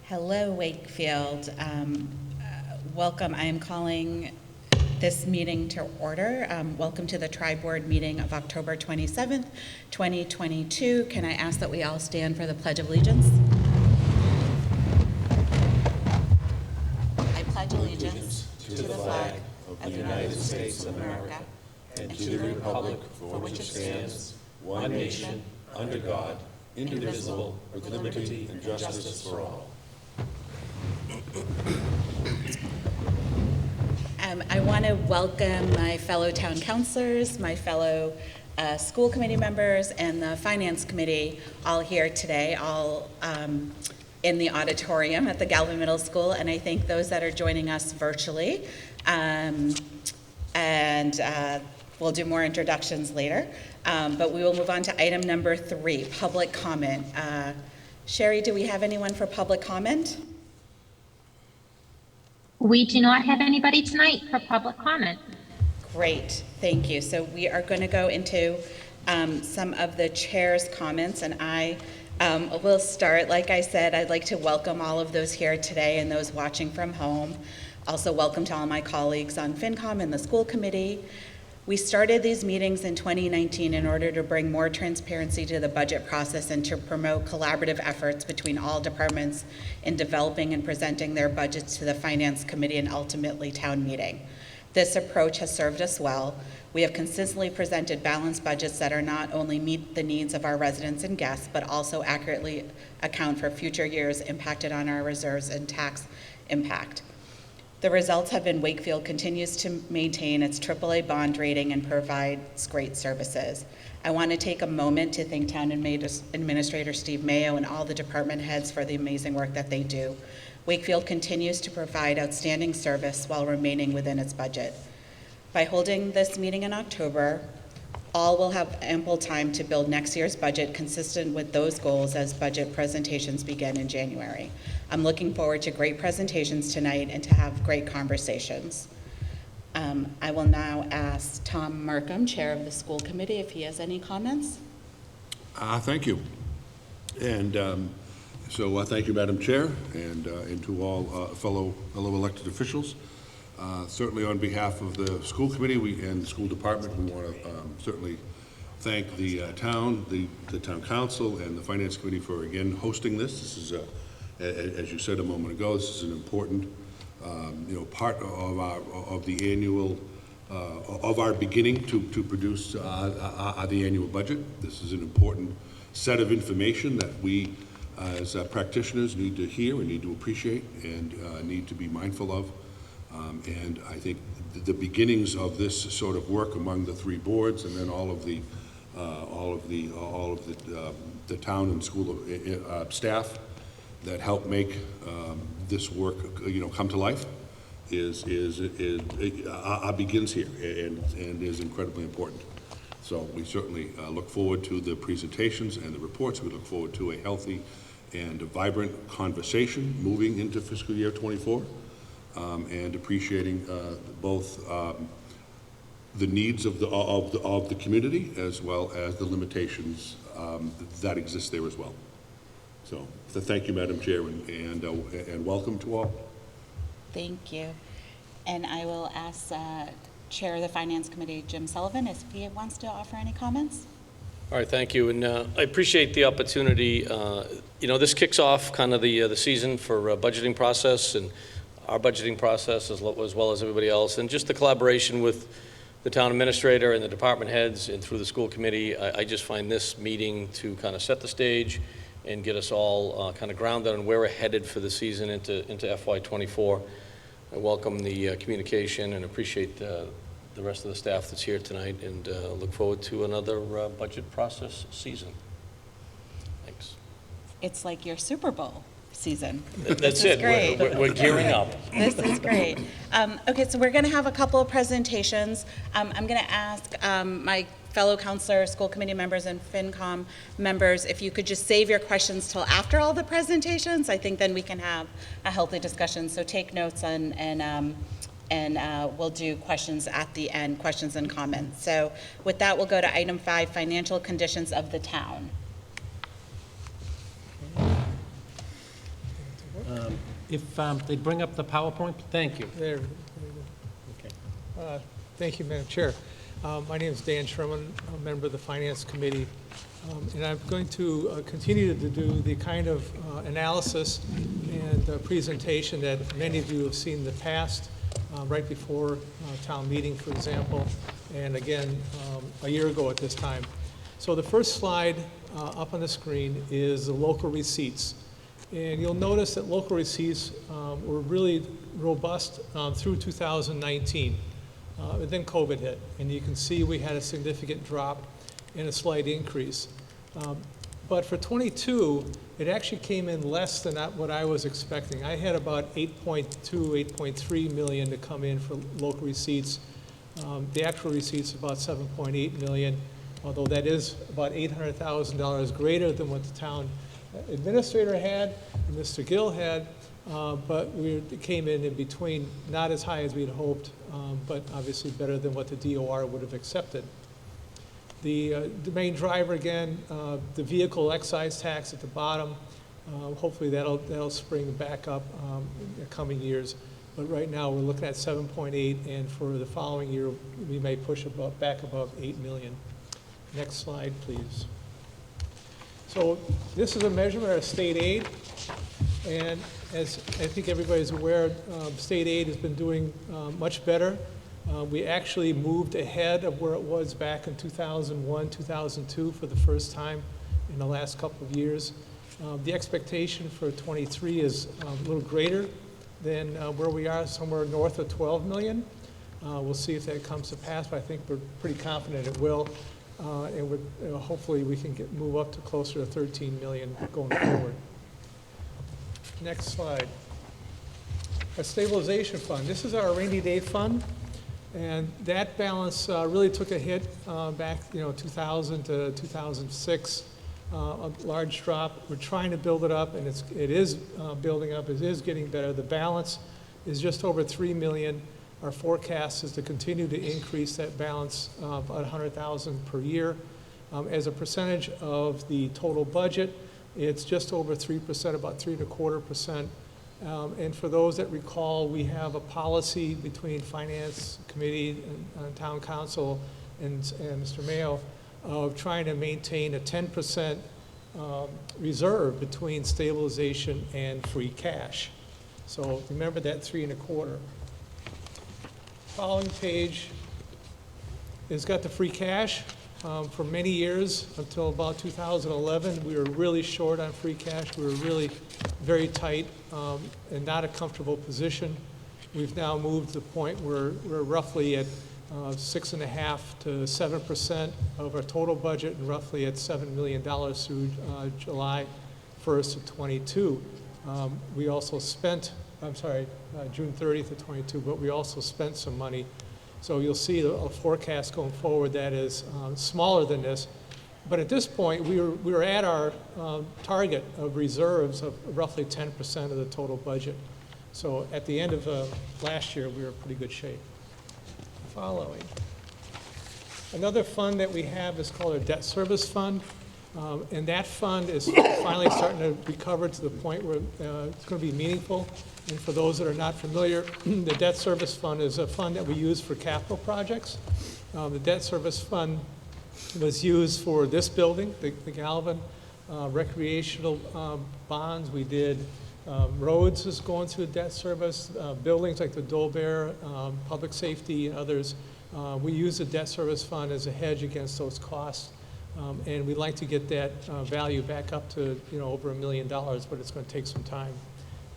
Hello, Wakefield. Welcome. I am calling this meeting to order. Welcome to the Tri-Board meeting of October 27th, 2022. Can I ask that we all stand for the Pledge of Allegiance? I pledge allegiance to the flag of the United States of America and to the republic for which it stands, one nation, under God, indivisible, with liberty and justice for all. I want to welcome my fellow town councilors, my fellow school committee members, and the finance committee all here today, all in the auditorium at the Galvin Middle School, and I thank those that are joining us virtually. We'll do more introductions later, but we will move on to item number 3, public comment. Sherry, do we have anyone for public comment? We do not have anybody tonight for public comment. Great, thank you. So we are going to go into some of the chair's comments, and I will start. Like I said, I'd like to welcome all of those here today and those watching from home. Also welcome to all my colleagues on FinCom and the school committee. We started these meetings in 2019 in order to bring more transparency to the budget process and to promote collaborative efforts between all departments in developing and presenting their budgets to the Finance Committee and ultimately town meeting. This approach has served us well. We have consistently presented balanced budgets that are not only meet the needs of our residents and guests, but also accurately account for future years impacted on our reserves and tax impact. The results have been Wakefield continues to maintain its AAA bond rating and provides great services. I want to take a moment to thank Town Administrator Steve Mayo and all the department heads for the amazing work that they do. Wakefield continues to provide outstanding service while remaining within its budget. By holding this meeting in October, all will have ample time to build next year's budget consistent with those goals as budget presentations begin in January. I'm looking forward to great presentations tonight and to have great conversations. I will now ask Tom Markham, Chair of the School Committee, if he has any comments. Thank you. And so thank you, Madam Chair, and to all fellow elected officials. Certainly on behalf of the school committee and the school department, we want to certainly thank the town, the town council, and the finance committee for again hosting this. This is, as you said a moment ago, this is an important part of the annual of our beginning to produce the annual budget. This is an important set of information that we as practitioners need to hear and need to appreciate and need to be mindful of. And I think the beginnings of this sort of work among the 3 boards, and then all of the town and school staff that help make this work, come to life, begins here and is incredibly important. So we certainly look forward to the presentations and the reports. We look forward to a healthy and a vibrant conversation moving into fiscal year 24. And appreciating both the needs of the community as well as the limitations that exist there as well. So thank you, Madam Chair, and welcome to all. Thank you. And I will ask Chair of the Finance Committee, Jim Sullivan, if he wants to offer any comments. All right, thank you, and I appreciate the opportunity. This kicks off kind of the season for budgeting process and our budgeting process as well as everybody else, and just the collaboration with the town administrator and the department heads and through the school committee. I just find this meeting to kind of set the stage and get us all kind of grounded on where we're headed for the season into FY24. I welcome the communication and appreciate the rest of the staff that's here tonight, and look forward to another budget process season. Thanks. It's like your Super Bowl season. That's it. Great. We're gearing up. This is great. Okay, so we're going to have a couple of presentations. I'm going to ask my fellow counselors, school committee members, and FinCom members if you could just save your questions till after all the presentations. I think then we can have a healthy discussion. So take notes and we'll do questions at the end, questions and comments. So with that, we'll go to item 5, financial conditions of the town. If they bring up the PowerPoint, thank you. There. Okay. Thank you, Madam Chair. My name is Dan Sherman, a member of the Finance Committee, and I'm going to continue to do the kind of analysis and presentation that many of you have seen in the past, right before town meeting, for example, and again, a year ago at this time. So the first slide up on the screen is the local receipts. And you'll notice that local receipts were really robust through 2019. But then COVID hit, and you can see we had a significant drop and a slight increase. But for 22, it actually came in less than what I was expecting. I had about 8.2, 8.3 million to come in for local receipts. The actual receipts about 7.8 million, although that is about $800,000 greater than what the town administrator had, and Mr. Gill had, but it came in between, not as high as we'd hoped, but obviously better than what the DOR would have accepted. The main driver, again, the vehicle excise tax at the bottom. Hopefully that'll spring back up in the coming years. But right now we're looking at 7.8, and for the following year we may push back above 8 million. Next slide, please. So this is a measurement of state aid, and as I think everybody's aware, state aid has been doing much better. We actually moved ahead of where it was back in 2001, 2002 for the first time in the last couple of years. The expectation for 23 is a little greater than where we are, somewhere north of 12 million. We'll see if that comes to pass, but I think we're pretty confident it will. And hopefully we can move up to closer to 13 million going forward. Next slide. Our stabilization fund. This is our rainy day fund, and that balance really took a hit back, 2000 to 2006. A large drop. We're trying to build it up, and it is building up. It is getting better. The balance is just over 3 million. Our forecast is to continue to increase that balance about 100,000 per year. As a percentage of the total budget, it's just over 3%, about 3.25%. And for those that recall, we have a policy between Finance Committee and Town Council and Mr. Mayo of trying to maintain a 10% reserve between stabilization and free cash. So remember that 3.25. Following page has got the free cash. For many years, until about 2011, we were really short on free cash. We were really very tight and not a comfortable position. We've now moved to the point where we're roughly at 6.5% to 7% of our total budget, and roughly at $7 million through July 1st of 22. We also spent, June 30th of 22, but we also spent some money. So you'll see a forecast going forward that is smaller than this. But at this point, we were at our target of reserves of roughly 10% of the total budget. So at the end of last year, we were in pretty good shape. Following. Another fund that we have is called our debt service fund. And that fund is finally starting to recover to the point where it's going to be meaningful. And for those that are not familiar, the debt service fund is a fund that we use for capital projects. The debt service fund was used for this building, the Galvin, recreational bonds. We did roads is going through debt service, buildings like the Dolbear, public safety, and others. We use the debt service fund as a hedge against those costs. And we'd like to get that value back up to over $1 million, but it's going to take some time.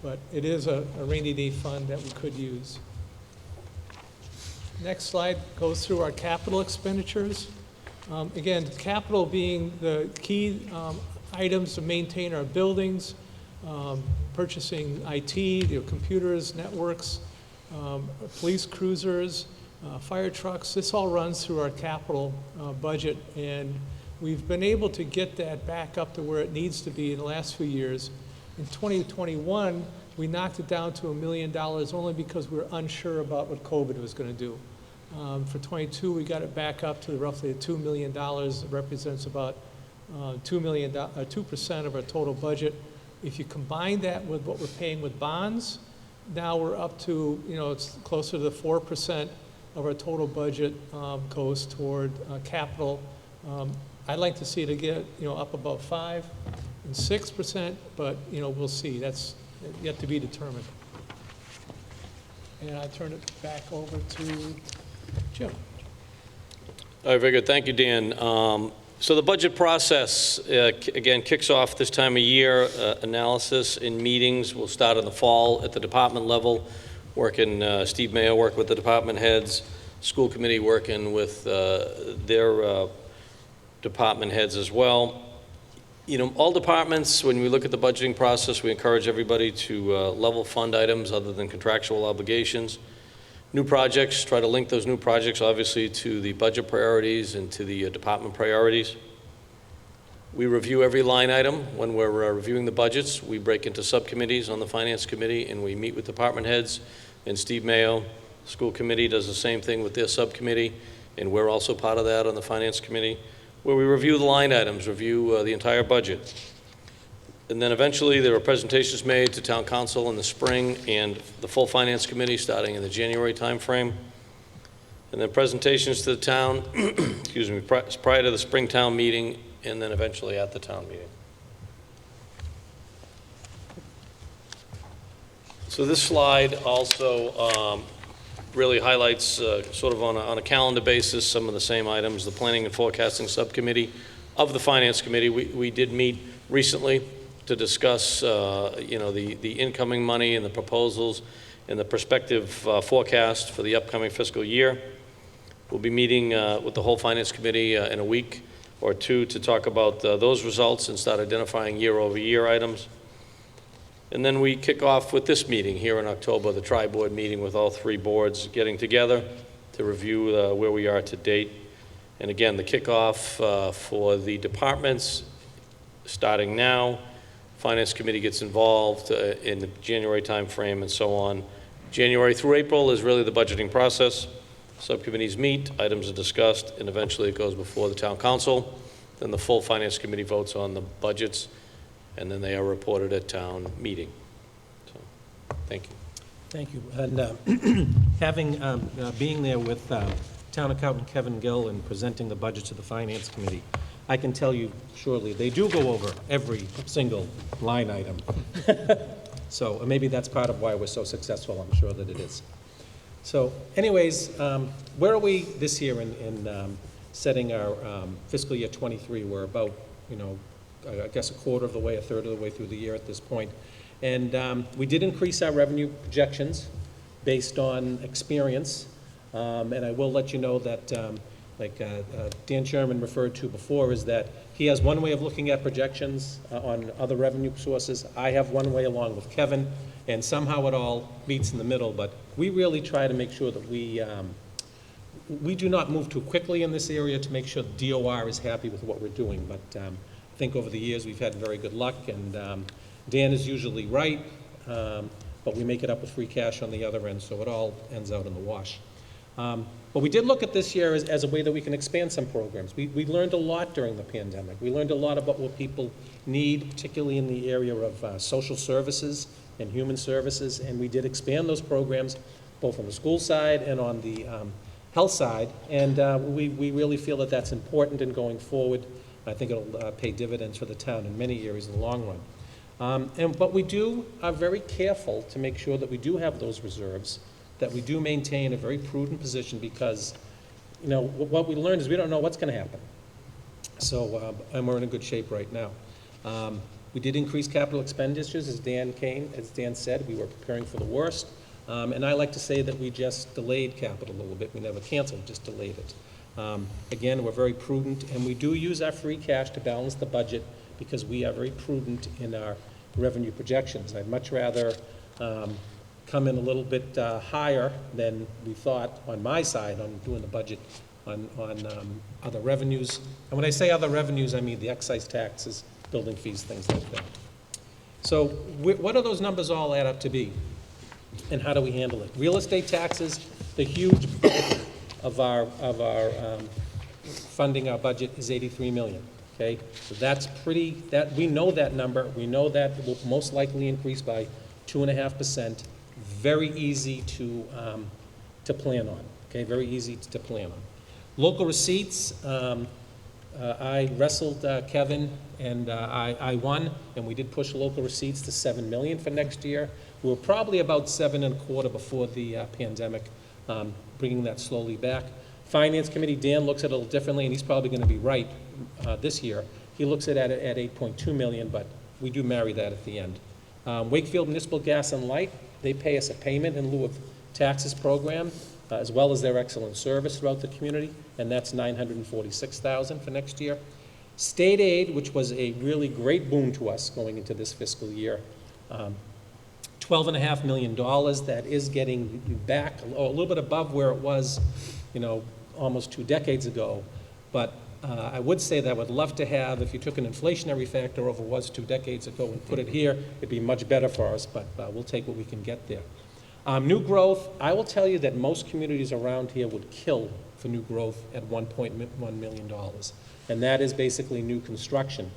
But it is a rainy day fund that we could use. Next slide goes through our capital expenditures. Again, capital being the key items to maintain our buildings, purchasing IT, computers, networks, police cruisers, fire trucks. This all runs through our capital budget, and we've been able to get that back up to where it needs to be in the last few years. In 2021, we knocked it down to $1 million only because we were unsure about what COVID was going to do. For 22, we got it back up to roughly $2 million. It represents about 2% of our total budget. If you combine that with what we're paying with bonds, now we're up to, it's closer to the 4% of our total budget goes toward capital. I'd like to see it get, up above 5 and 6%, but, we'll see. That's yet to be determined. And I'll turn it back over to Jim. All right, very good. Thank you, Dan. So the budget process, again, kicks off this time of year. Analysis in meetings will start in the fall at the department level, Steve Mayo working with the department heads, school committee working with their department heads as well. All departments, when we look at the budgeting process, we encourage everybody to level fund items other than contractual obligations. New projects, try to link those new projects, obviously, to the budget priorities and to the department priorities. We review every line item when we're reviewing the budgets. We break into subcommittees on the Finance Committee, and we meet with department heads. And Steve Mayo, School Committee, does the same thing with their subcommittee, and we're also part of that on the Finance Committee, where we review the line items, review the entire budget. And then eventually there are presentations made to Town Council in the spring and the full Finance Committee starting in the January timeframe. And then presentations to the town, excuse me, prior to the spring town meeting, and then eventually at the town meeting. So this slide also really highlights sort of on a calendar basis some of the same items. The Planning and Forecasting Subcommittee of the Finance Committee, we did meet recently to discuss the incoming money and the proposals and the prospective forecast for the upcoming fiscal year. We'll be meeting with the whole Finance Committee in a week or two to talk about those results and start identifying year-over-year items. And then we kick off with this meeting here in October, the tri-board meeting with all three boards getting together to review where we are to date. And again, the kickoff for the departments starting now. Finance Committee gets involved in the January timeframe and so on. January through April is really the budgeting process. Subcommittees meet, items are discussed, and eventually it goes before the Town Council. Then the full Finance Committee votes on the budgets, and then they are reported at town meeting. So, thank you. Thank you. And being there with Town Accountant Kevin Gill and presenting the budget to the Finance Committee, I can tell you surely they do go over every single line item. So maybe that's part of why we're so successful. I'm sure that it is. So anyways, where are we this year in setting our fiscal year 23? We're about, I guess a quarter of the way, a third of the way through the year at this point. And we did increase our revenue projections based on experience. And I will let you know that like Dan Sherman referred to before, is that he has one way of looking at projections on other revenue sources. I have one way along with Kevin, and somehow it all meets in the middle. But we really try to make sure that we do not move too quickly in this area to make sure the DOR is happy with what we're doing. But I think over the years we've had very good luck, and Dan is usually right, but we make it up with free cash on the other end, so it all ends out in the wash. But we did look at this year as a way that we can expand some programs. We learned a lot during the pandemic. We learned a lot about what people need, particularly in the area of social services and human services, and we did expand those programs both on the school side and on the health side, and we really feel that that's important in going forward. I think it'll pay dividends for the town in many areas in the long run. But we are very careful to make sure that we do have those reserves, that we do maintain a very prudent position, because, what we learned is we don't know what's going to happen. So, and we're in a good shape right now. We did increase capital expenditures, as Dan said. We were preparing for the worst. And I like to say that we just delayed capital a little bit. We never canceled, just delayed it. Again, we're very prudent, and we do use our free cash to balance the budget, because we are very prudent in our revenue projections. I'd much rather come in a little bit higher than we thought on my side on doing the budget on other revenues. And when I say other revenues, I mean the excise taxes, building fees, things like that. So what do those numbers all add up to be? And how do we handle it? Real estate taxes, the huge bulk of our funding our budget is $83 million. okay? So that's pretty, we know that number. We know that will most likely increase by 2.5%. Very easy to plan on, okay? Very easy to plan on. Local receipts, I wrestled Kevin, and I won, and we did push local receipts to $7 million for next year. We were probably about 7.25 before the pandemic, bringing that slowly back. Finance Committee, Dan looks at it a little differently, and he's probably going to be right this year. He looks at it at 8.2 million, but we do marry that at the end. Wakefield Municipal Gas and Light, they pay us a payment in lieu of taxes program, as well as their excellent service throughout the community, and that's $946,000 for next year. State aid, which was a really great boon to us going into this fiscal year, $12.5 million. That is getting back a little bit above where it was, almost 2 decades ago. But I would say that I would love to have, if you took an inflationary factor over what was 2 decades ago and put it here, it'd be much better for us, but we'll take what we can get there. New growth, I will tell you that most communities around here would kill for new growth at $1.1 million, and that is basically new construction.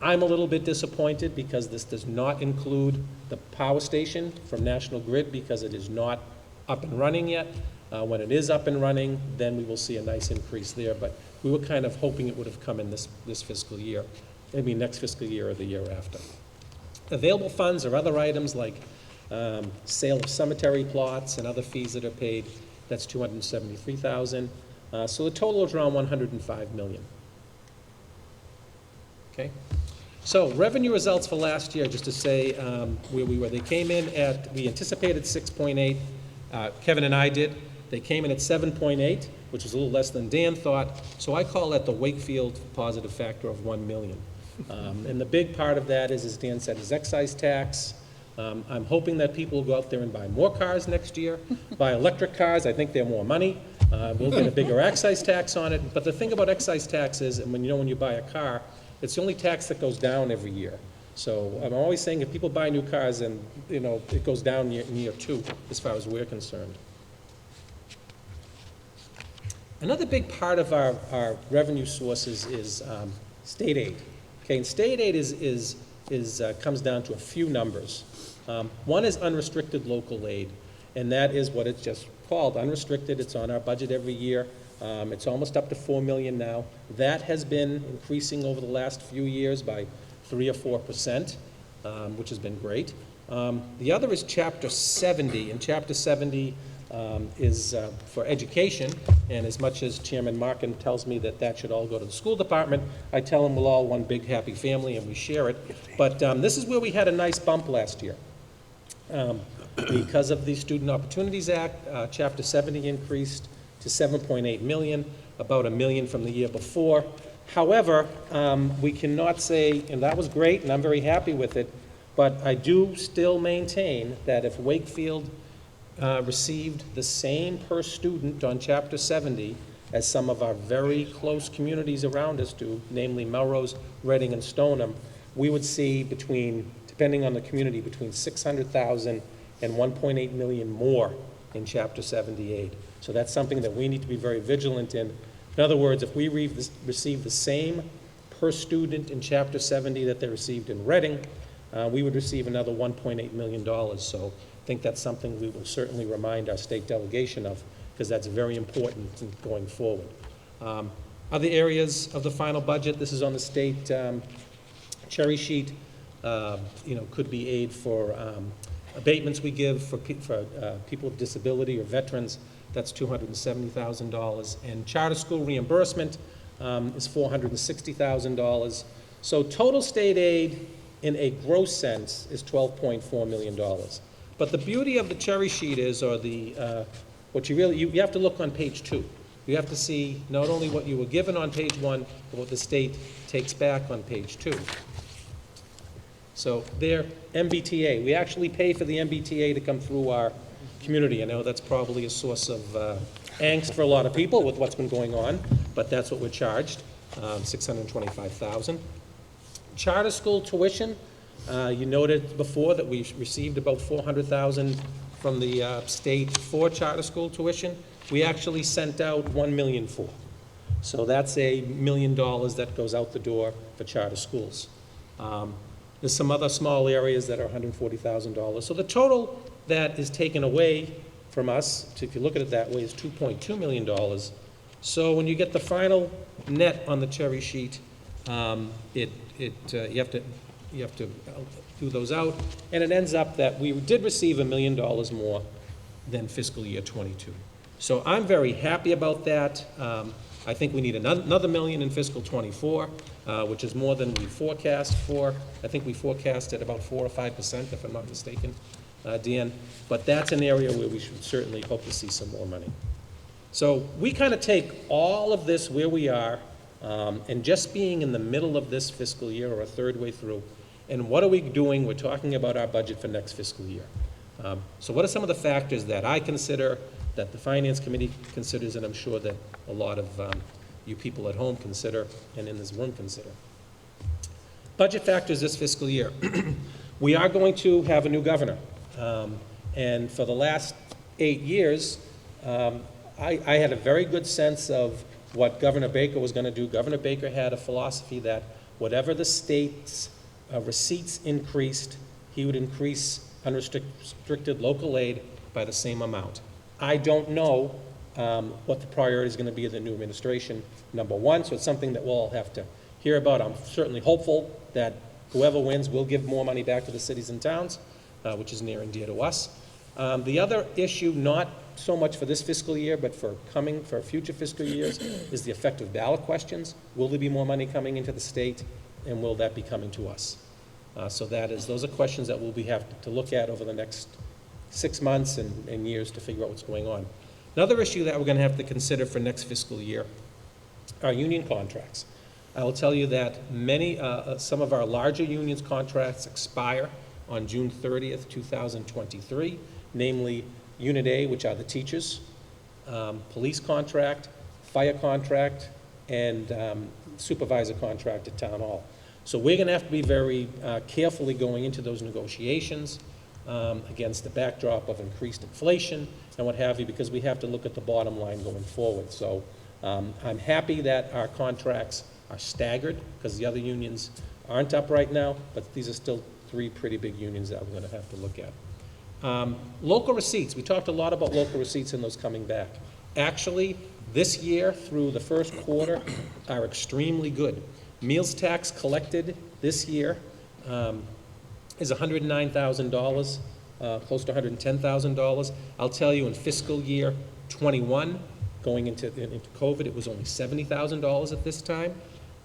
I'm a little bit disappointed because this does not include the power station from National Grid because it is not up and running yet. When it is up and running, then we will see a nice increase there, but we were kind of hoping it would have come in this fiscal year, maybe next fiscal year or the year after. Available funds are other items like sale of cemetery plots and other fees that are paid. That's $273,000. So the total is around $105 million. Okay. So revenue results for last year, just to say where we were. They came in at, we anticipated 6.8. Kevin and I did. They came in at 7.8, which is a little less than Dan thought. So I call that the Wakefield positive factor of 1 million. And the big part of that is, as Dan said, is excise tax. I'm hoping that people will go out there and buy more cars next year, buy electric cars. I think they're more money. We'll get a bigger excise tax on it. But the thing about excise tax is, and when you buy a car, it's the only tax that goes down every year. So I'm always saying if people buy new cars, and it goes down in year 2 as far as we're concerned. Another big part of our revenue sources is state aid. Okay, and state aid comes down to a few numbers. One is unrestricted local aid, and that is what it's just called, unrestricted. It's on our budget every year. It's almost up to $4 million now. That has been increasing over the last few years by 3 or 4%, which has been great. The other is Chapter 70, and Chapter 70 is for education, and as much as Chairman Markin tells me that should all go to the school department, I tell him we're all one big happy family and we share it. But this is where we had a nice bump last year. Because of the Student Opportunities Act, Chapter 70 increased to 7.8 million, about $1 million from the year before. However, we cannot say, and that was great, and I'm very happy with it, but I do still maintain that if Wakefield received the same per student on Chapter 70 as some of our very close communities around us do, namely Melrose, Reading, and Stoneham, we would see depending on the community, between 600,000 and 1.8 million more in Chapter 78. So that's something that we need to be very vigilant in. In other words, if we receive the same per student in Chapter 70 that they received in Reading, we would receive another $1.8 million. So I think that's something we will certainly remind our state delegation of, because that's very important going forward. Other areas of the final budget, this is on the state cherry sheet, could be aid for abatements we give for people with disability or veterans. That's $270,000. And charter school reimbursement is $460,000. So total state aid in a gross sense is $12.4 million. But the beauty of the cherry sheet is, or the what you have to look on page 2. You have to see not only what you were given on page 1, but what the state takes back on page 2. So there, MBTA. We actually pay for the MBTA to come through our community. I know that's probably a source of angst for a lot of people with what's been going on, but that's what we're charged, $625,000. Charter school tuition, you noted before that we received about $400,000 from the state for charter school tuition. We actually sent out $1 million for. So that's $1 million that goes out the door for charter schools. There's some other small areas that are $140,000. So the total that is taken away from us, if you look at it that way, is $2.2 million. So when you get the final net on the cherry sheet, you have to do those out, and it ends up that we did receive $1 million more than fiscal year '22. So I'm very happy about that. I think we need another million in fiscal '24, which is more than we forecast for. I think we forecast at about 4 or 5%, if I'm not mistaken, Dan. But that's an area where we should certainly hope to see some more money. So we kind of take all of this where we are, and just being in the middle of this fiscal year or a third way through, and what are we doing? We're talking about our budget for next fiscal year. So what are some of the factors that I consider, that the Finance Committee considers, and I'm sure that a lot of you people at home consider and in this room consider? Budget factors this fiscal year. We are going to have a new governor. And for the last 8 years, I had a very good sense of what Governor Baker was going to do. Governor Baker had a philosophy that whatever the state's receipts increased, he would increase unrestricted local aid by the same amount. I don't know what the priority is going to be of the new administration, number one, so it's something that we'll all have to hear about. I'm certainly hopeful that whoever wins will give more money back to the cities and towns, which is near and dear to us. The other issue, not so much for this fiscal year, but for future fiscal years, is the effect of ballot questions. Will there be more money coming into the state, and will that be coming to us? So those are questions that we'll have to look at over the next 6 months and years to figure out what's going on. Another issue that we're going to have to consider for next fiscal year are union contracts. I will tell you that some of our larger unions' contracts expire on June 30th, 2023, namely Unit A, which are the teachers, police contract, fire contract, and supervisor contract at Town Hall. So we're going to have to be very carefully going into those negotiations against the backdrop of increased inflation and what have you, because we have to look at the bottom line going forward. So I'm happy that our contracts are staggered, because the other unions aren't up right now, but these are still 3 pretty big unions that we're going to have to look at. Local receipts. We talked a lot about local receipts and those coming back. Actually, this year through the first quarter are extremely good. Meals tax collected this year is $109,000, close to $110,000. I'll tell you, in fiscal year '21, going into COVID, it was only $70,000 at this time.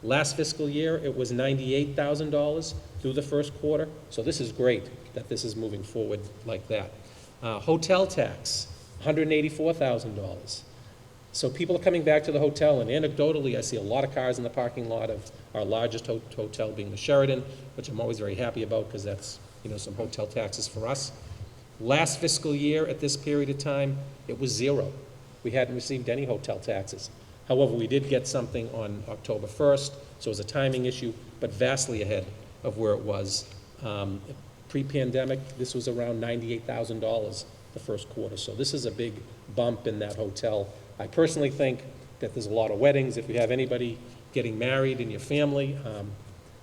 Last fiscal year, it was $98,000 through the first quarter. So this is great that this is moving forward like that. Hotel tax, $184,000. So people are coming back to the hotel, and anecdotally, I see a lot of cars in the parking lot of our largest hotel being the Sheraton, which I'm always very happy about, because that's, some hotel taxes for us. Last fiscal year, at this period of time, it was 0. We hadn't received any hotel taxes. However, we did get something on October 1st, so it was a timing issue, but vastly ahead of where it was pre-pandemic. This was around $98,000 the first quarter, so this is a big bump in that hotel. I personally think that there's a lot of weddings. If you have anybody getting married in your family,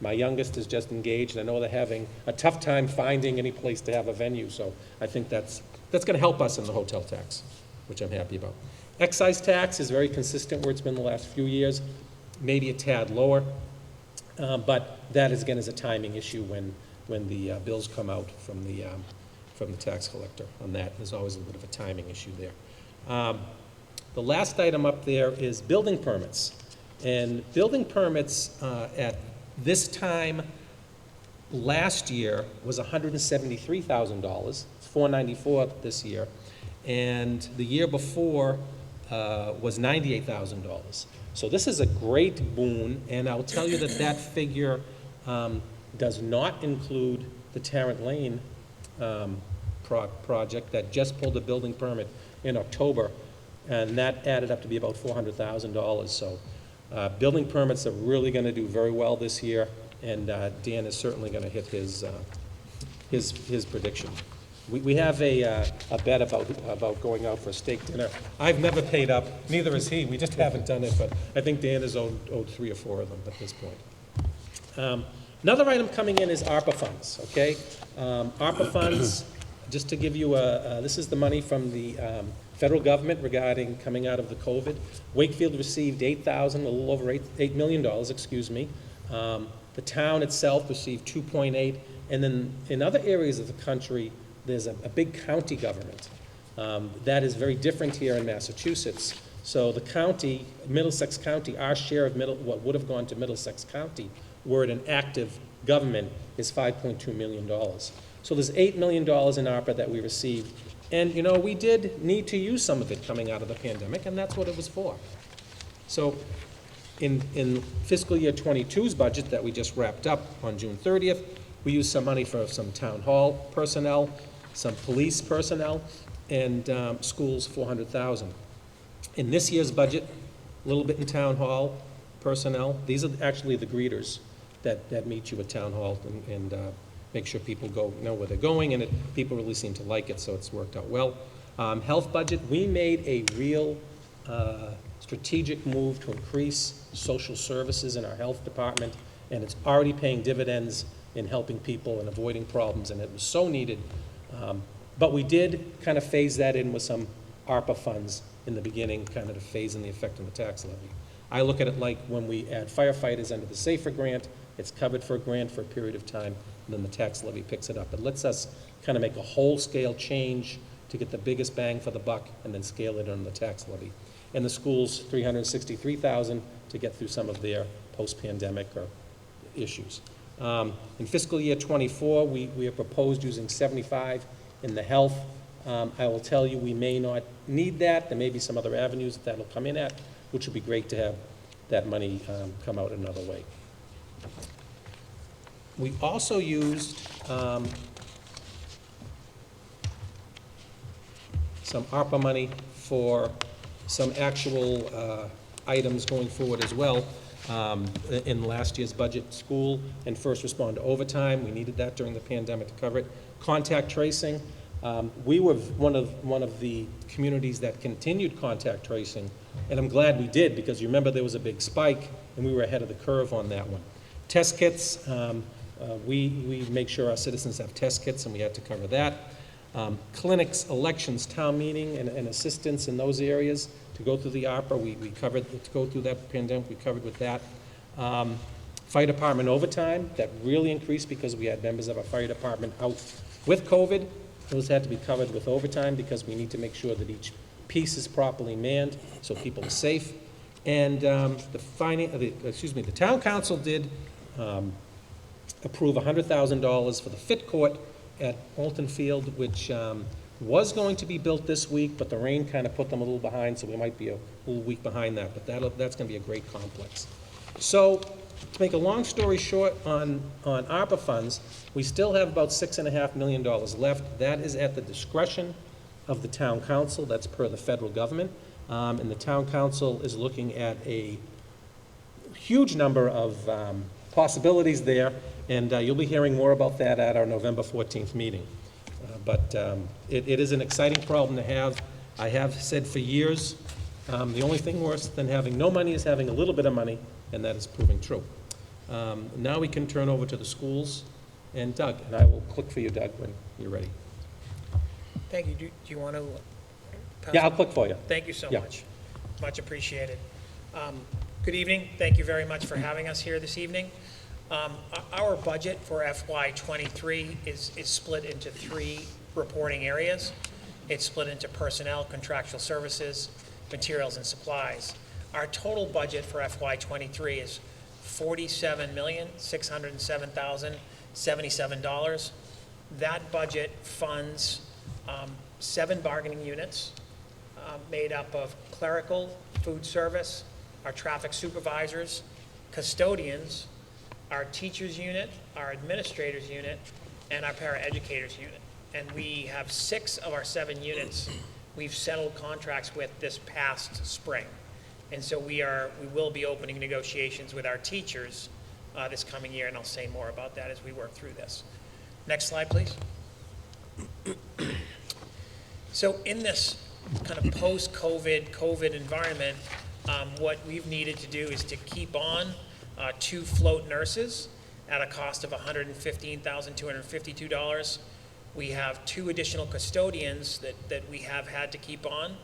my youngest is just engaged. I know they're having a tough time finding any place to have a venue, so I think that's going to help us in the hotel tax, which I'm happy about. Excise tax is very consistent where it's been the last few years, maybe a tad lower, but that is, again, is a timing issue when the bills come out from the tax collector on that. There's always a bit of a timing issue there. The last item up there is building permits. And building permits at this time last year was $173,000. It's $494,000 this year. And the year before was $98,000. So this is a great boon, and I'll tell you that figure does not include the Tarrant Lane project that just pulled a building permit in October, and that added up to be about $400,000. So building permits are really going to do very well this year, and Dan is certainly going to hit his prediction. We have a bet about going out for a steak dinner. I've never paid up, neither has he. We just haven't done it, but I think Dan has owed 3 or 4 of them at this point. Another item coming in is ARPA funds, okay? ARPA funds, just to give you this is the money from the federal government regarding coming out of the COVID. Wakefield received a little over $8 million, excuse me. The town itself received 2.8, and then in other areas of the country, there's a big county government. That is very different here in Massachusetts. So the county, Middlesex County, our share of what would have gone to Middlesex County, were it an active government, is $5.2 million. So there's $8 million in ARPA that we received. And, you know, we did need to use some of it coming out of the pandemic, and that's what it was for. So in fiscal year 22's budget that we just wrapped up on June 30th, we used some money for some town hall personnel, some police personnel, and schools, $400,000. In this year's budget, a little bit in town hall personnel. These are actually the greeters that meet you at town hall and make sure people know where they're going, and people really seem to like it, so it's worked out well. Health budget, we made a real strategic move to increase social services in our health department, and it's already paying dividends in helping people and avoiding problems, and it was so needed. But we did kind of phase that in with some ARPA funds in the beginning, kind of to phase in the effect on the tax levy. I look at it like when we add firefighters under the SAFER grant, it's covered for a grant for a period of time, and then the tax levy picks it up. It lets us kind of make a whole-scale change to get the biggest bang for the buck and then scale it on the tax levy. And the schools, $363,000 to get through some of their post-pandemic issues. In fiscal year 24, we have proposed using 75 in the health. I will tell you, we may not need that. There may be some other avenues that'll come in at, which would be great to have that money come out another way. We also used some ARPA money for some actual items going forward as well. In last year's budget, school and first responder overtime. We needed that during the pandemic to cover it. Contact tracing. We were one of the communities that continued contact tracing, and I'm glad we did, because you remember there was a big spike, and we were ahead of the curve on that one. Test kits. We make sure our citizens have test kits, and we had to cover that. Clinics, elections, town meeting, and assistance in those areas to go through the ARPA. We covered, to go through that pandemic, we covered with that. Fire department overtime, that really increased because we had members of our fire department out with COVID. Those had to be covered with overtime because we need to make sure that each piece is properly manned so people are safe. And the town council did approve $100,000 for the fit court at Alton Field, which was going to be built this week, but the rain kind of put them a little behind, so we might be a little week behind that, but that's going to be a great complex. So, to make a long story short on ARPA funds, we still have about $6.5 million left. That is at the discretion of the town council. That's per the federal government. And the town council is looking at a huge number of possibilities there, and you'll be hearing more about that at our November 14th meeting. But it is an exciting problem to have. I have said for years, the only thing worse than having no money is having a little bit of money, and that is proving true. Now we can turn over to the schools, and Doug, and I will click for you, Doug, when you're ready. Thank you. Do you want to? Yeah, I'll click for you. Thank you so Yeah. much. Much appreciated. Good evening. Thank you very much for having us here this evening. Our budget for FY23 is split into 3 reporting areas. It's split into personnel, contractual services, materials, and supplies. Our total budget for FY23 is $47,607,077. That budget funds 7 bargaining units made up of clerical, food service, our traffic supervisors, custodians, our teachers unit, our administrators unit, and our paraeducators unit. And we have 6 of our 7 units we've settled contracts with this past spring. And so we will be opening negotiations with our teachers this coming year, and I'll say more about that as we work through this. Next slide, please. So in this kind of COVID environment, what we've needed to do is to keep on 2 float nurses at a cost of $115,252. We have 2 additional custodians that we have had to keep on.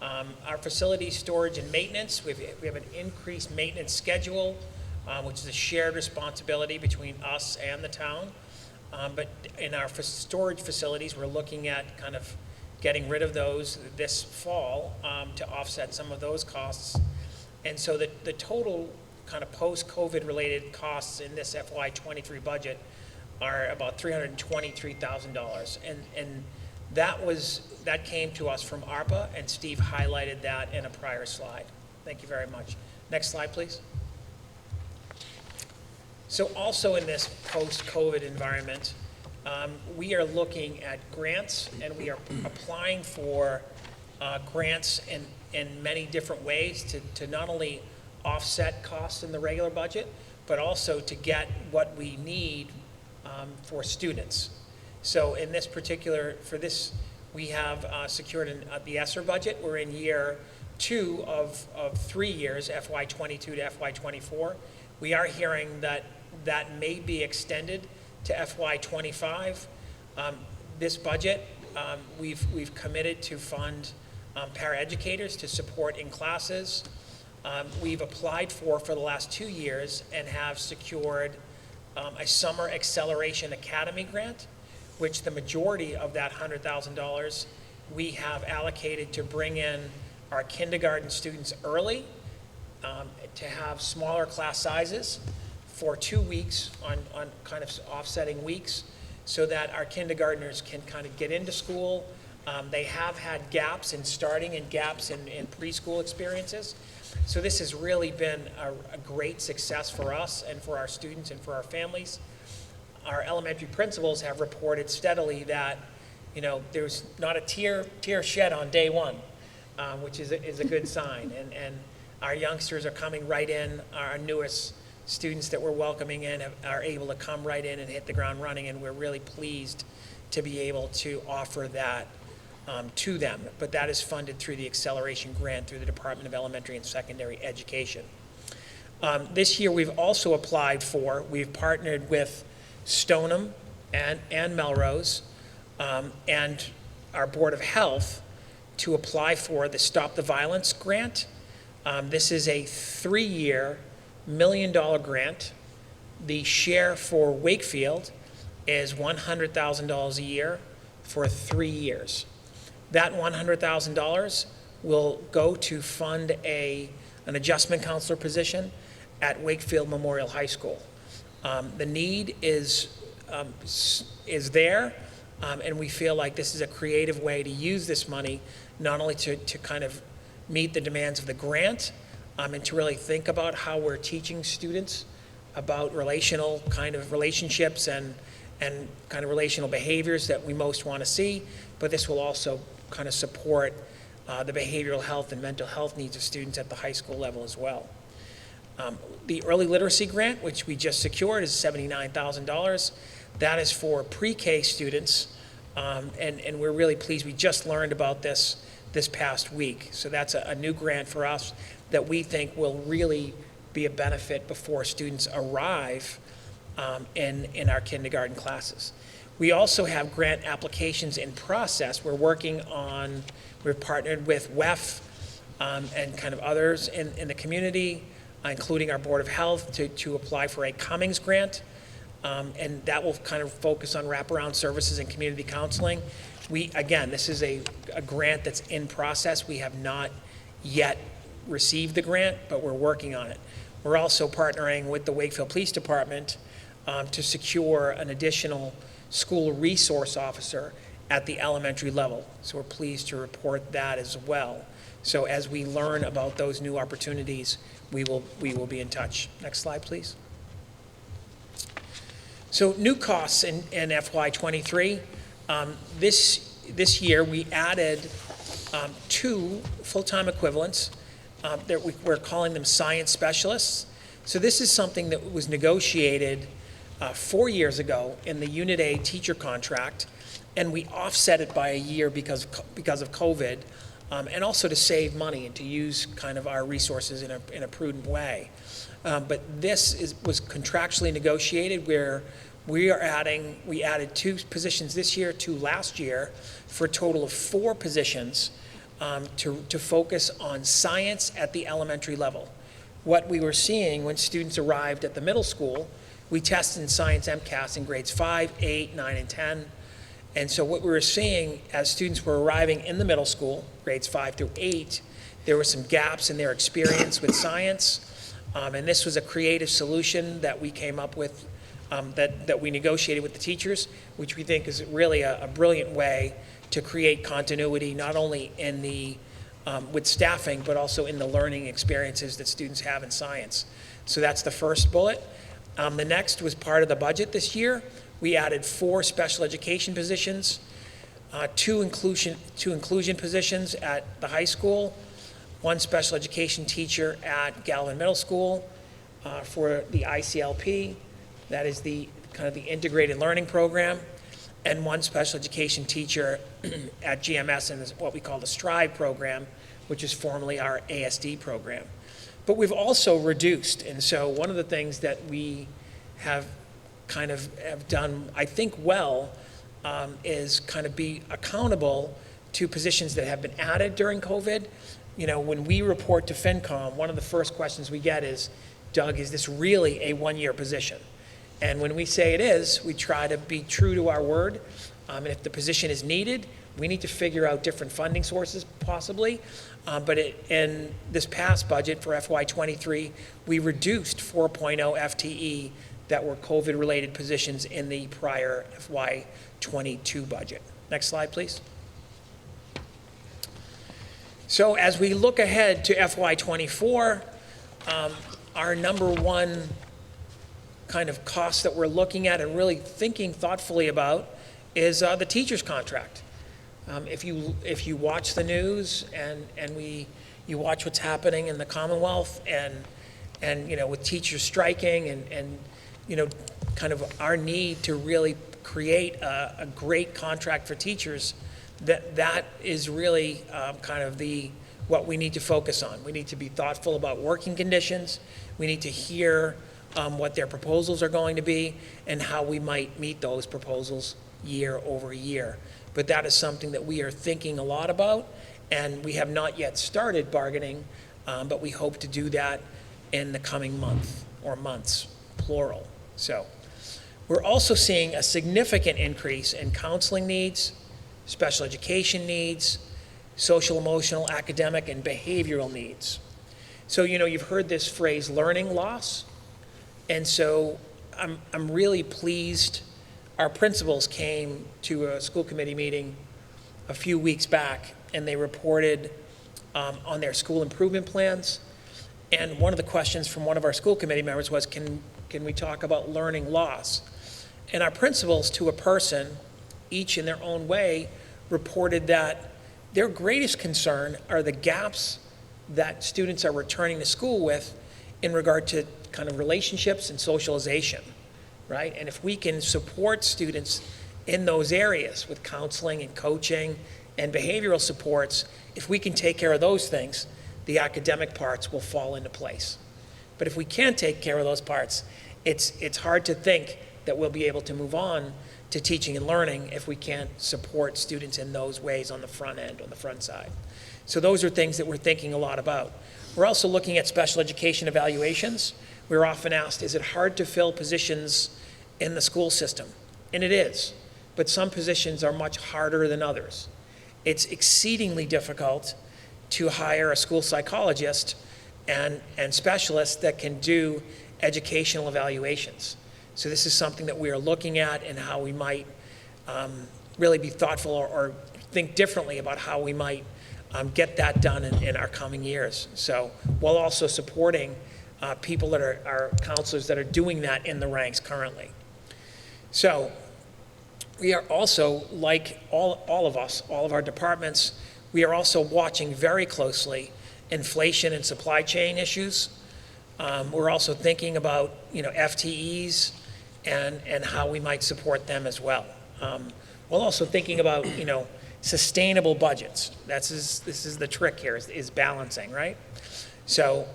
Our facility storage and maintenance, we have an increased maintenance schedule, which is a shared responsibility between us and the town. But in our storage facilities, we're looking at kind of getting rid of those this fall to offset some of those costs. And so the total kind of post-COVID related costs in this FY23 budget are about $323,000. And that came to us from ARPA, and Steve highlighted that in a prior slide. Thank you very much. Next slide, please. So also in this post-COVID environment, we are looking at grants, and we are applying for grants in many different ways to not only offset costs in the regular budget, but also to get what we need for students. So in this particular, we have secured the ESSER budget. We're in year 2 of 3 years, FY22 to FY24. We are hearing that may be extended to FY25. This budget, we've committed to fund paraeducators to support in classes. We've applied for the last 2 years and have secured a Summer Acceleration Academy grant, which the majority of that $100,000 we have allocated to bring in our kindergarten students early, to have smaller class sizes for 2 weeks on kind of offsetting weeks, so that our kindergartners can kind of get into school. They have had gaps in starting and gaps in preschool experiences. So this has really been a great success for us and for our students and for our families. Our elementary principals have reported steadily that, there's not a tear shed on day one, which is a good sign. And our youngsters are coming right in. Our newest students that we're welcoming in are able to come right in and hit the ground running, and we're really pleased to be able to offer that to them. But that is funded through the Acceleration Grant through the Department of Elementary and Secondary Education. This year we've also we've partnered with Stoneham and Melrose and our Board of Health to apply for the Stop the Violence Grant. This is a 3-year $1 million grant. The share for Wakefield is $100,000 a year for 3 years. That $100,000 will go to fund an adjustment counselor position at Wakefield Memorial High School. The need is there, and we feel like this is a creative way to use this money, not only to kind of meet the demands of the grant, and to really think about how we're teaching students about relational kind of relationships and kind of relational behaviors that we most want to see, but this will also kind of support the behavioral health and mental health needs of students at the high school level as well. The early literacy grant, which we just secured, is $79,000. That is for pre-K students, and we're really pleased. We just learned about this past week. So that's a new grant for us that we think will really be a benefit before students arrive in our kindergarten classes. We also have grant applications in process. We've partnered with WEF and kind of others in the community, including our Board of Health, to apply for a Cummings grant. And that will kind of focus on wraparound services and community counseling. Again, this is a grant that's in process. We have not yet received the grant, but we're working on it. We're also partnering with the Wakefield Police Department to secure an additional school resource officer at the elementary level. So we're pleased to report that as well. So as we learn about those new opportunities, we will be in touch. Next slide, please. So new costs in FY23. This year we added 2 full-time equivalents. We're calling them science specialists. So this is something that was negotiated 4 years ago in the Unit A teacher contract, and we offset it by a year because of COVID, and also to save money and to use kind of our resources in a prudent way. But this was contractually negotiated where we added 2 positions this year, 2 last year, for a total of 4 positions to focus on science at the elementary level. What we were seeing when students arrived at the middle school, we tested in science MCAS in grades 5, 8, 9, and 10. And so what we were seeing as students were arriving in the middle school, grades 5 through 8, there were some gaps in their experience with science. And this was a creative solution that we came up with, that we negotiated with the teachers, which we think is really a brilliant way to create continuity, not only in the with staffing, but also in the learning experiences that students have in science. So that's the first bullet. The next was part of the budget this year. We added 4 special education positions, 2 inclusion positions at the high school, 1 special education teacher at Galvin Middle School for the ICLP, that is the kind of the integrated learning program, and 1 special education teacher at GMS in what we call the STRIVE program, which is formerly our ASD program. But we've also reduced, and so one of the things that we have done, I think, well, is kind of be accountable to positions that have been added during COVID. You know, when we report to FinCom, one of the first questions we get is, Doug, is this really a 1-year position? And when we say it is, we try to be true to our word. And if the position is needed, we need to figure out different funding sources possibly. But in this past budget for FY23, we reduced 4.0 FTE that were COVID-related positions in the prior FY22 budget. Next slide, please. So as we look ahead to FY24, our number one kind of cost that we're looking at and really thinking thoughtfully about is the teacher's contract. If you watch the news and you watch what's happening in the Commonwealth and you know, with teachers striking and you know, kind of our need to really create a great contract for teachers, that is really kind of what we need to focus on. We need to be thoughtful about working conditions. We need to hear what their proposals are going to be and how we might meet those proposals year over year. But that is something that we are thinking a lot about, and we have not yet started bargaining, but we hope to do that in the coming month, or months, plural. So we're also seeing a significant increase in counseling needs, special education needs, social, emotional, academic, and behavioral needs. So, you know, you've heard this phrase, learning loss. And so I'm really pleased. Our principals came to a school committee meeting a few weeks back, and they reported on their school improvement plans. And one of the questions from one of our school committee members was, can we talk about learning loss? And our principals, to a person, each in their own way, reported that their greatest concern are the gaps that students are returning to school with in regard to kind of relationships and socialization, right? And if we can support students in those areas with counseling and coaching and behavioral supports, if we can take care of those things, the academic parts will fall into place. But if we can't take care of those parts, it's hard to think that we'll be able to move on to teaching and learning if we can't support students in those ways on the front end, on the front side. So those are things that we're thinking a lot about. We're also looking at special education evaluations. We're often asked, is it hard to fill positions in the school system? And it is, but some positions are much harder than others. It's exceedingly difficult to hire a school psychologist and specialists that can do educational evaluations. So this is something that we are looking at and how we might really be thoughtful or think differently about how we might get that done in our coming years. So while also supporting people that are counselors that are doing that in the ranks currently. So we are also, like all of us, all of our departments, we are also watching very closely inflation and supply chain issues. We're also thinking about, you know, FTEs and how we might support them as well. while also thinking about, sustainable budgets. This is the trick here, is balancing, right? So,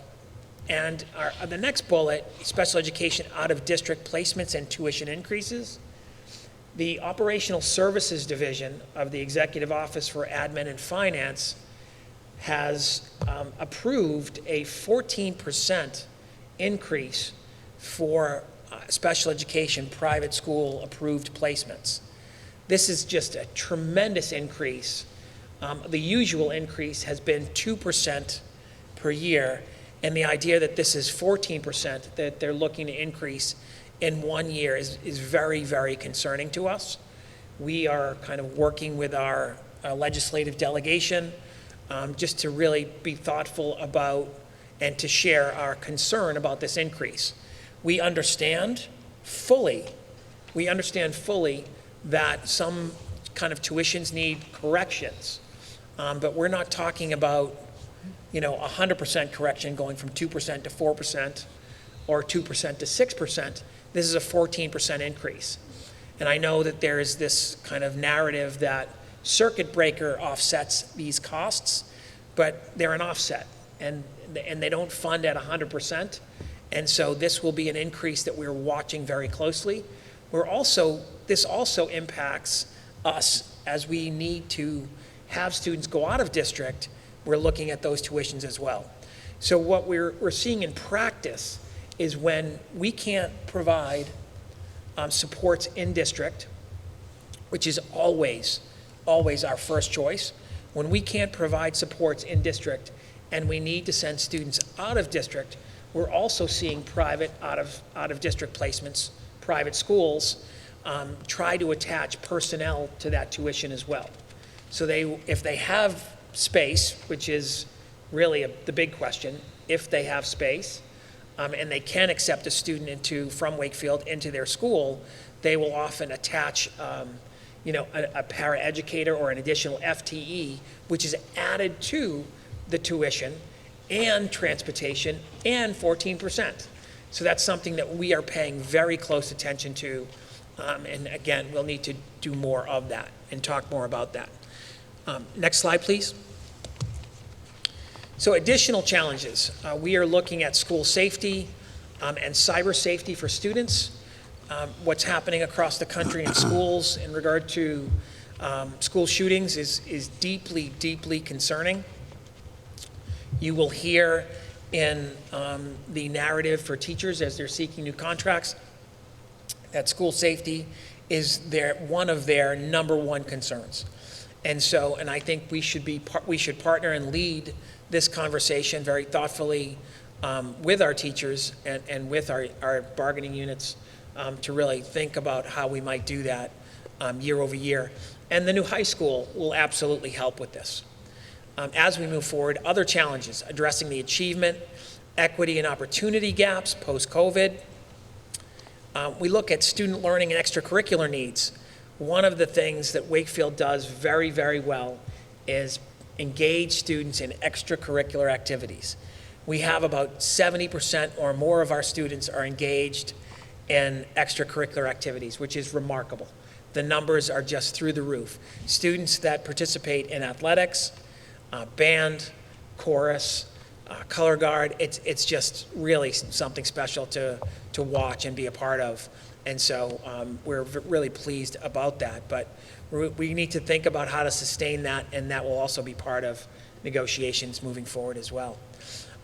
and the next bullet, special education out-of-district placements and tuition increases. The Operational Services Division of the Executive Office for Admin and Finance has approved a 14% increase for special education private school approved placements. This is just a tremendous increase. The usual increase has been 2% per year, and the idea that this is 14% that they're looking to increase in 1 year is very, very concerning to us. We are kind of working with our legislative delegation just to really be thoughtful about and to share our concern about this increase. We understand fully that some kind of tuitions need corrections, but we're not talking about 100% correction going from 2% to 4% or 2% to 6%. This is a 14% increase. And I know that there is this kind of narrative that circuit breaker offsets these costs, but they're an offset, and they don't fund at 100%. And so this will be an increase that we're watching very closely. This also impacts us as we need to have students go out of district. We're looking at those tuitions as well. So what we're seeing in practice is when we can't provide supports in district, which is always our first choice. When we can't provide supports in district and we need to send students out of district, we're also seeing private out of district placements, private schools, try to attach personnel to that tuition as well. So if they have space, which is really the big question, if they have space, and they can accept a student from Wakefield into their school, they will often attach a paraeducator or an additional FTE, which is added to the tuition and transportation and 14%. So that's something that we are paying very close attention to. And again, we'll need to do more of that and talk more about that. Next slide, please. So additional challenges. We are looking at school safety and cyber safety for students. What's happening across the country in schools in regard to school shootings is deeply, deeply concerning. You will hear in the narrative for teachers as they're seeking new contracts that school safety is one of their number one concerns. And I think we should partner and lead this conversation very thoughtfully with our teachers and with our bargaining units to really think about how we might do that year over year. And the new high school will absolutely help with this. As we move forward, other challenges, addressing the achievement, equity, and opportunity gaps post-COVID. We look at student learning and extracurricular needs. One of the things that Wakefield does very, very well is engage students in extracurricular activities. We have about 70% or more of our students are engaged in extracurricular activities, which is remarkable. The numbers are just through the roof. Students that participate in athletics, band, chorus, color guard, it's just really something special to watch and be a part of. And so we're really pleased about that. But we need to think about how to sustain that, and that will also be part of negotiations moving forward as well.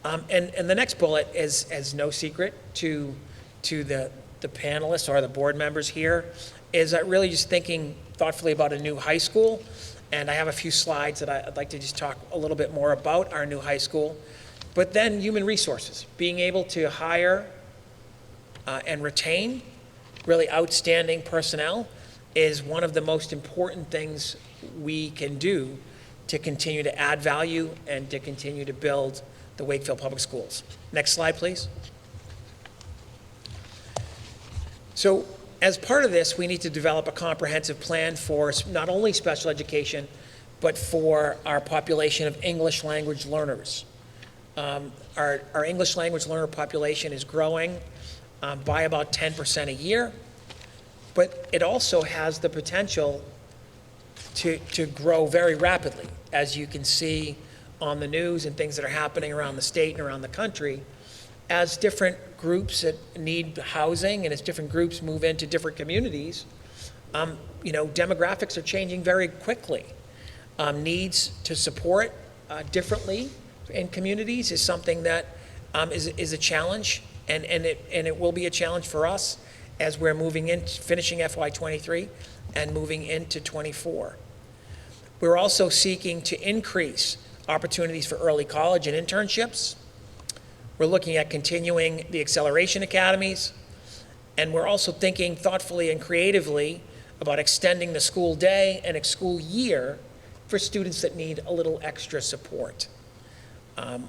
And the next bullet is no secret to the panelists or the board members here, is really just thinking thoughtfully about a new high school. And I have a few slides that I'd like to just talk a little bit more about our new high school. But then human resources, being able to hire and retain really outstanding personnel is one of the most important things we can do to continue to add value and to continue to build the Wakefield Public Schools. Next slide, please. So as part of this, we need to develop a comprehensive plan for not only special education, but for our population of English language learners. Our English language learner population is growing by about 10% a year, but it also has the potential to grow very rapidly. As you can see on the news and things that are happening around the state and around the country, as different groups that need housing and as different groups move into different communities, demographics are changing very quickly. Needs to support differently in communities is something that is a challenge, and it will be a challenge for us as we're finishing FY23 and moving into 24. We're also seeking to increase opportunities for early college and internships. We're looking at continuing the acceleration academies, and we're also thinking thoughtfully and creatively about extending the school day and a school year for students that need a little extra support,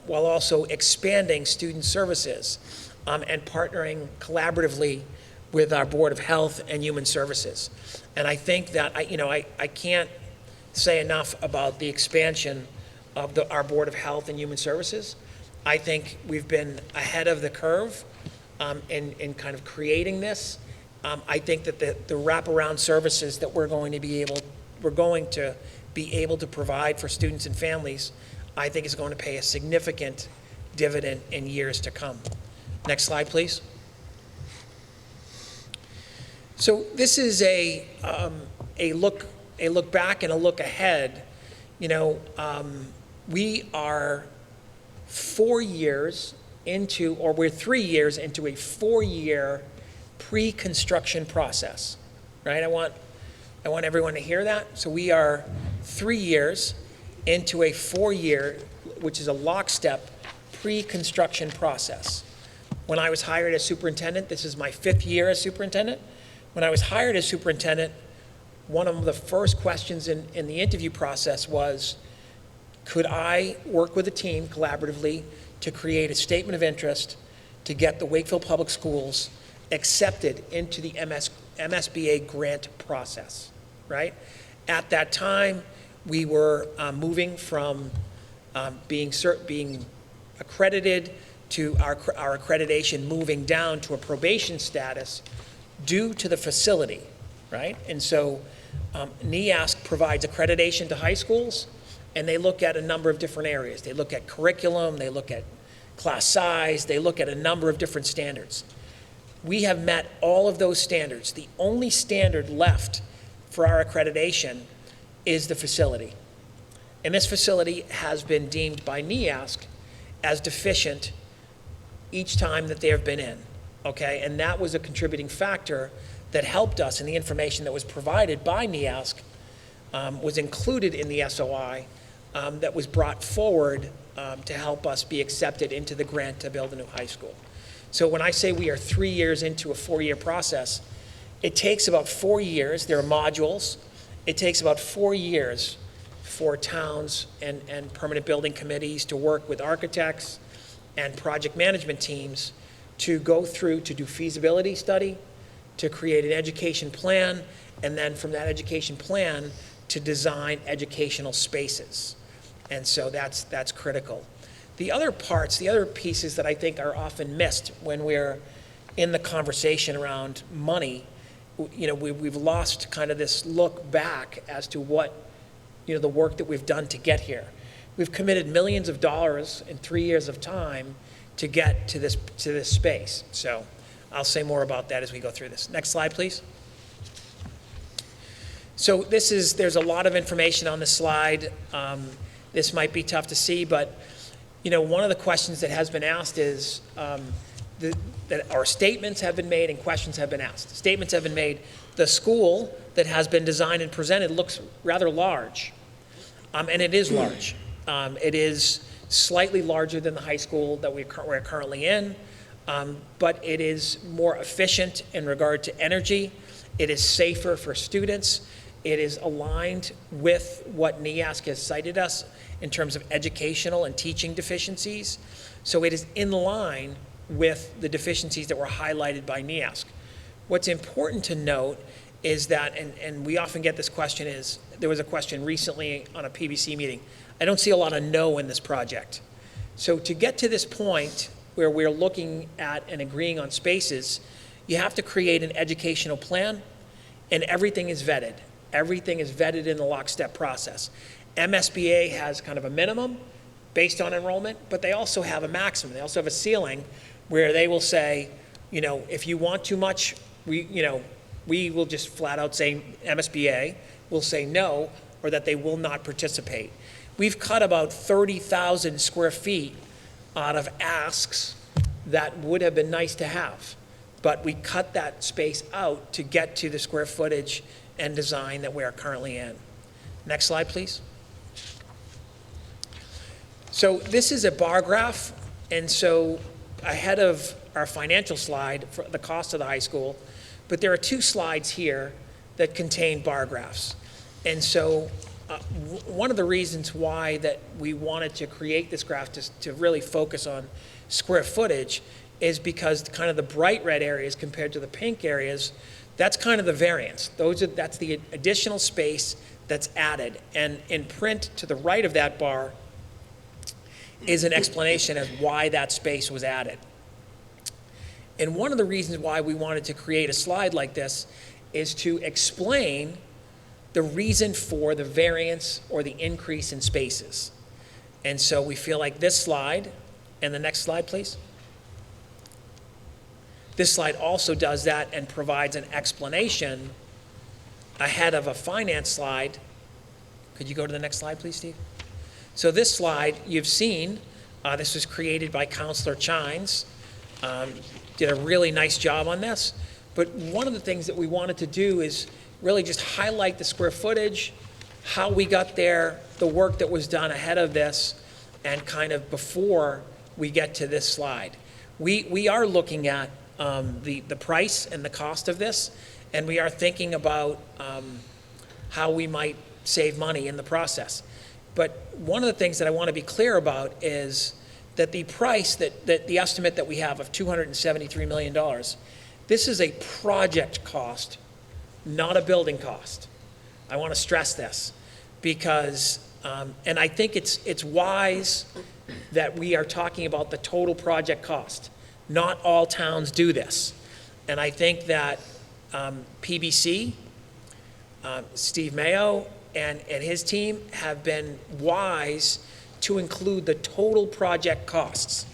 while also expanding student services and partnering collaboratively with our Board of Health and Human Services. And I think that, I can't say enough about the expansion of our Board of Health and Human Services. I think we've been ahead of the curve in kind of creating this. I think that the wraparound services that we're going to be able to provide for students and families, I think is going to pay a significant dividend in years to come. Next slide, please. So this is a look back and a look ahead. We are 4 years into, or we're 3 years into a 4-year pre-construction process, right? I want everyone to hear that. So we are 3 years into a 4-year, which is a lockstep pre-construction process. When I was hired as superintendent, this is my 5th year as superintendent. When I was hired as superintendent, one of the first questions in the interview process was, could I work with a team collaboratively to create a statement of interest to get the Wakefield Public Schools accepted into the MSBA grant process, right? At that time, we were moving from being accredited to our accreditation moving down to a probation status due to the facility, right? And so NEASC provides accreditation to high schools, and they look at a number of different areas. They look at curriculum, they look at class size, they look at a number of different standards. We have met all of those standards. The only standard left for our accreditation is the facility. And this facility has been deemed by NEASC as deficient each time that they have been in, okay? And that was a contributing factor that helped us, and the information that was provided by NEASC was included in the SOI that was brought forward to help us be accepted into the grant to build a new high school. So when I say we are 3 years into a 4-year process, it takes about 4 years. There are modules. It takes about 4 years for towns and permanent building committees to work with architects and project management teams to go through to do feasibility study, to create an education plan, and then from that education plan to design educational spaces. And so that's critical. The other parts, the other pieces that I think are often missed when we're in the conversation around money, we've lost kind of this look back as to what, the work that we've done to get here. We've committed millions of dollars in 3 years of time to get to this space. So I'll say more about that as we go through this. Next slide, please. So there's a lot of information on this slide. This might be tough to see, but one of the questions that has been asked is that our statements have been made and questions have been asked. Statements have been made. The school that has been designed and presented looks rather large, and it is large. It is slightly larger than the high school that we're currently in, but it is more efficient in regard to energy. It is safer for students. It is aligned with what NEASC has cited us in terms of educational and teaching deficiencies. So it is in line with the deficiencies that were highlighted by NEASC. What's important to note is that, and we often get this question, is there was a question recently on a PBC meeting. I don't see a lot of no in this project. So to get to this point where we're looking at and agreeing on spaces, you have to create an educational plan, and everything is vetted. Everything is vetted in the lockstep process. MSBA has kind of a minimum based on enrollment, but they also have a maximum. They also have a ceiling where they will say, you know, if you want too much, we will just flat out say, MSBA will say no, or that they will not participate. We've cut about 30,000 square feet out of asks that would have been nice to have, but we cut that space out to get to the square footage and design that we are currently in. Next slide, please. So this is a bar graph, and so ahead of our financial slide for the cost of the high school, but there are two slides here that contain bar graphs. And so one of the reasons why that we wanted to create this graph to really focus on square footage is because kind of the bright red areas compared to the pink areas, that's kind of the variance. That's the additional space that's added. And in print to the right of that bar is an explanation as why that space was added. And one of the reasons why we wanted to create a slide like this is to explain the reason for the variance or the increase in spaces. And so we feel like this slide, and the next slide, please. This slide also does that and provides an explanation ahead of a finance slide. Could you go to the next slide, please, Steve? So this slide you've seen, this was created by Counselor Chines. Did a really nice job on this. But one of the things that we wanted to do is really just highlight the square footage, how we got there, the work that was done ahead of this, and kind of before we get to this slide. We are looking at the price and the cost of this, and we are thinking about how we might save money in the process. But one of the things that I want to be clear about is that the price, that the estimate that we have of $273 million, this is a project cost, not a building cost. I want to stress this because, and I think it's wise that we are talking about the total project cost. Not all towns do this. And I think that PBC, Steve Mayo, and his team have been wise to include the total project costs,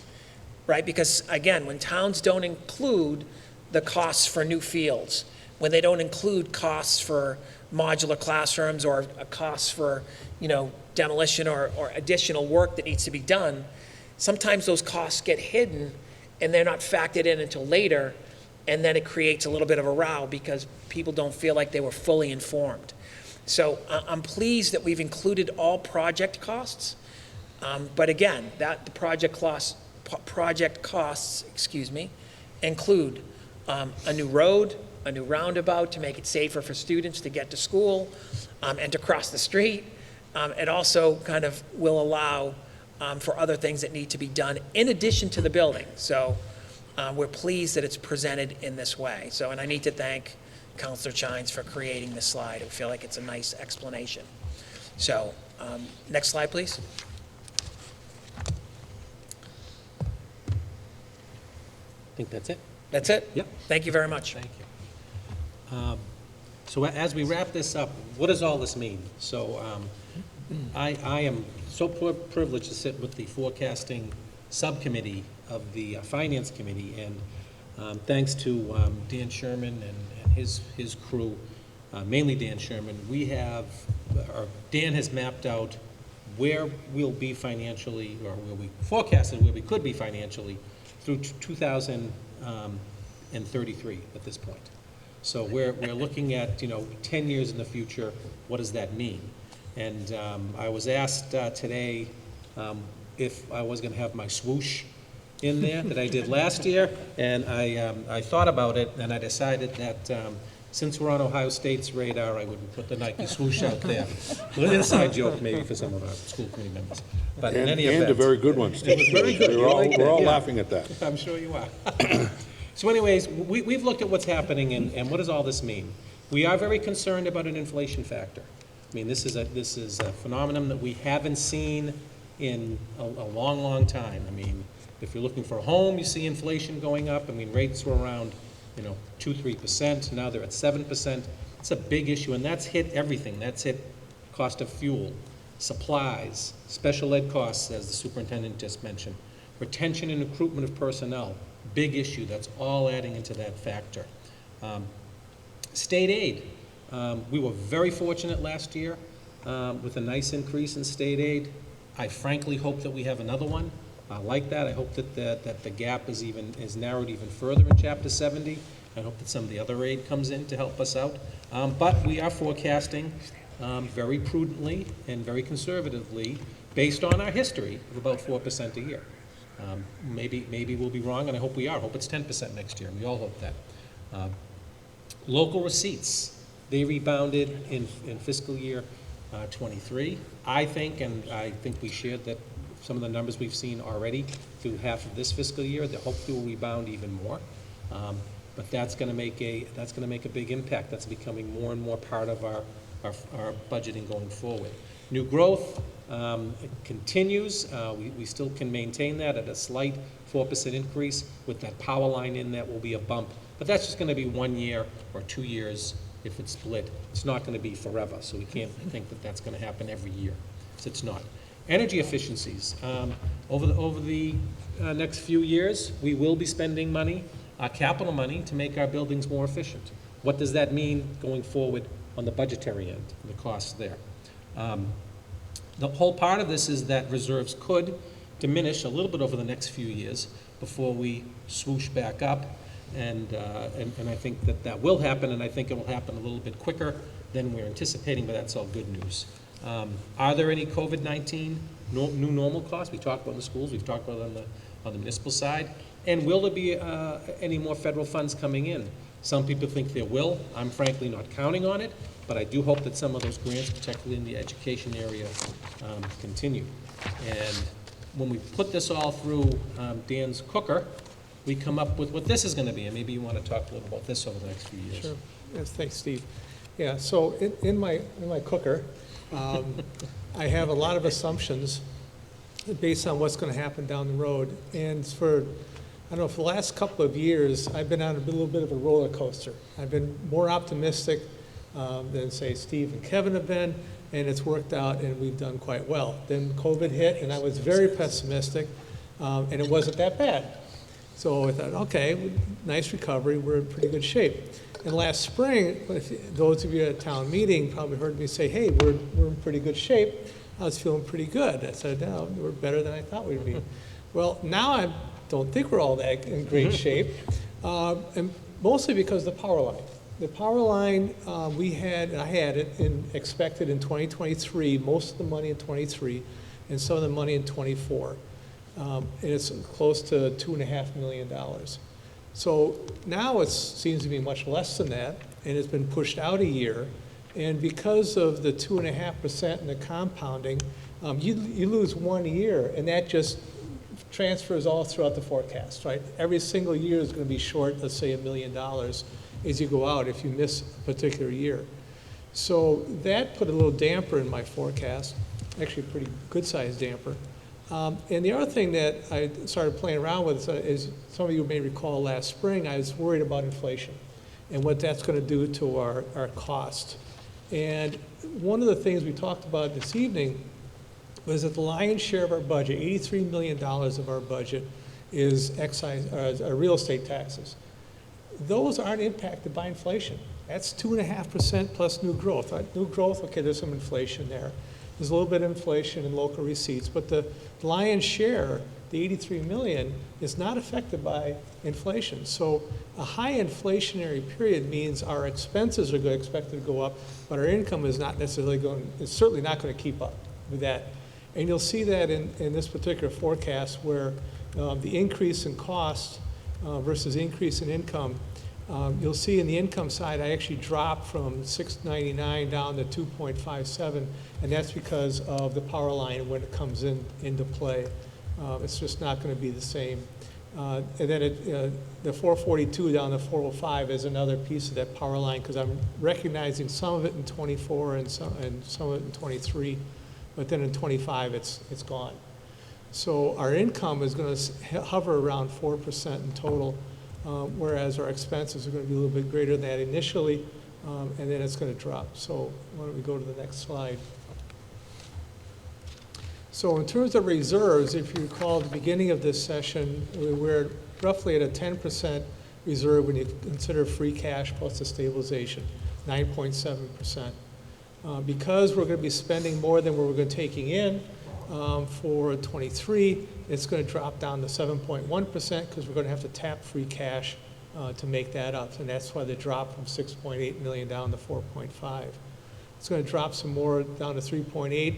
right? Because again, when towns don't include the costs for new fields, when they don't include costs for modular classrooms or costs for, demolition or additional work that needs to be done, sometimes those costs get hidden and they're not factored in until later, and then it creates a little bit of a row because people don't feel like they were fully informed. So I'm pleased that we've included all project costs, but again, the project costs, include a new road, a new roundabout to make it safer for students to get to school and to cross the street. It also kind of will allow for other things that need to be done in addition to the building. So we're pleased that it's presented in this way. So, and I need to thank Counselor Chines for creating this slide. I feel like it's a nice explanation. So next slide, please. I think that's it. That's it? Yep. Thank you very much. Thank you. So as we wrap this up, what does all this mean? So I am so privileged to sit with the forecasting subcommittee of the Finance Committee, and thanks to Dan Sherman and his crew, mainly Dan Sherman, Dan has mapped out where we'll be financially, or where we forecasted where we could be financially through 2033 at this point. So we're looking at 10 years in the future. What does that mean? And I was asked today if I was going to have my swoosh in there that I did last year, and I thought about it, and I decided that since we're on Ohio State's radar, I would put the Nike swoosh out there. A little inside joke maybe for some of our school committee members. But in any event, And a very good one, Steve. it was very good. We're You like that, all yeah. laughing at that. I'm sure you are. So anyways, we've looked at what's happening, and what does all this mean? We are very concerned about an inflation factor. I mean, this is a phenomenon that we haven't seen in a long, long time. I mean, if you're looking for a home, you see inflation going up. I mean, rates were around, 2-3%. Now they're at 7%. It's a big issue, and that's hit everything. That's hit cost of fuel, supplies, special ed costs, as the superintendent just mentioned, retention and recruitment of personnel, big issue. That's all adding into that factor. State aid. We were very fortunate last year with a nice increase in state aid. I frankly hope that we have another one like that. I hope that the gap is narrowed even further in Chapter 70. I hope that some of the other aid comes in to help us out. But we are forecasting very prudently and very conservatively, based on our history, of about 4% a year. Maybe we'll be wrong, and I hope we are. I hope it's 10% next year. We all hope that. Local receipts, they rebounded in fiscal year 23. I think we shared that some of the numbers we've seen already through half of this fiscal year, that hopefully will rebound even more. But that's going to make a big impact. That's becoming more and more part of our budgeting going forward. New growth continues. We still can maintain that at a slight 4% increase. With that power line in, that will be a bump. But that's just going to be 1 year or 2 years if it's split. It's not going to be forever, so we can't think that that's going to happen every year. So it's not. Energy efficiencies. Over the next few years, we will be spending money, capital money, to make our buildings more efficient. What does that mean going forward on the budgetary end, the costs there? The whole part of this is that reserves could diminish a little bit over the next few years before we swoosh back up. And I think that will happen, and I think it will happen a little bit quicker than we're anticipating, but that's all good news. Are there any COVID-19 new normal costs? We talked about in the schools, we've talked about on the municipal side. And will there be any more federal funds coming in? Some people think there will. I'm frankly not counting on it, but I do hope that some of those grants, particularly in the education area, continue. And when we put this all through Dan's cooker, we come up with what this is going to be, and maybe you want to talk a little about this over the next few years. Sure. Yes, thanks, Steve. Yeah, so in my cooker, I have a lot of assumptions based on what's going to happen down the road. And for the last couple of years, I've been on a little bit of a roller coaster. I've been more optimistic than, say, Steve and Kevin have been, and it's worked out, and we've done quite well. Then COVID hit, and I was very pessimistic, and it wasn't that bad. So I thought, okay, nice recovery, we're in pretty good shape. And last spring, those of you at a town meeting probably heard me say, hey, we're in pretty good shape. I was feeling pretty good. I said, no, we're better than I thought we'd be. Well, now I don't think we're all that in great shape, and mostly because of the power line. The power line, I had it expected in 2023, most of the money in 23, and some of the money in 24. And it's close to $2.5 million. So now it seems to be much less than that, and it's been pushed out a year. And because of the 2.5% and the compounding, you lose 1 year, and that just transfers all throughout the forecast, right? Every single year is going to be short, let's say, $1 million as you go out if you miss a particular year. So that put a little damper in my forecast, actually a pretty good-sized damper. And the other thing that I started playing around with is, some of you may recall last spring, I was worried about inflation and what that's going to do to our cost. And one of the things we talked about this evening was that the lion's share of our budget, $83 million of our budget, is excise, real estate taxes. Those aren't impacted by inflation. That's 2.5% plus new growth. New growth, okay, there's some inflation there. There's a little bit of inflation in local receipts, but the lion's share, the 83 million, is not affected by inflation. So a high inflationary period means our expenses are expected to go up, but our income is not necessarily it's certainly not going to keep up with that. And you'll see that in this particular forecast where the increase in cost versus increase in income, you'll see in the income side, I actually dropped from 699 down to 2.57, and that's because of the power line when it comes into play. It's just not going to be the same. And then the 442 down to 405 is another piece of that power line, because I'm recognizing some of it in 24 and some of it in 23, but then in 25 it's gone. So our income is going to hover around 4% in total, whereas our expenses are going to be a little bit greater than that initially, and then it's going to drop. So why don't we go to the next slide? So in terms of reserves, if you recall at the beginning of this session, we were roughly at a 10% reserve when you consider free cash plus the stabilization, 9.7%. Because we're going to be spending more than what we're going to taking in for 23, it's going to drop down to 7.1% because we're going to have to tap free cash to make that up. And that's why the drop from 6.8 million down to 4.5. It's going to drop some more down to 3.8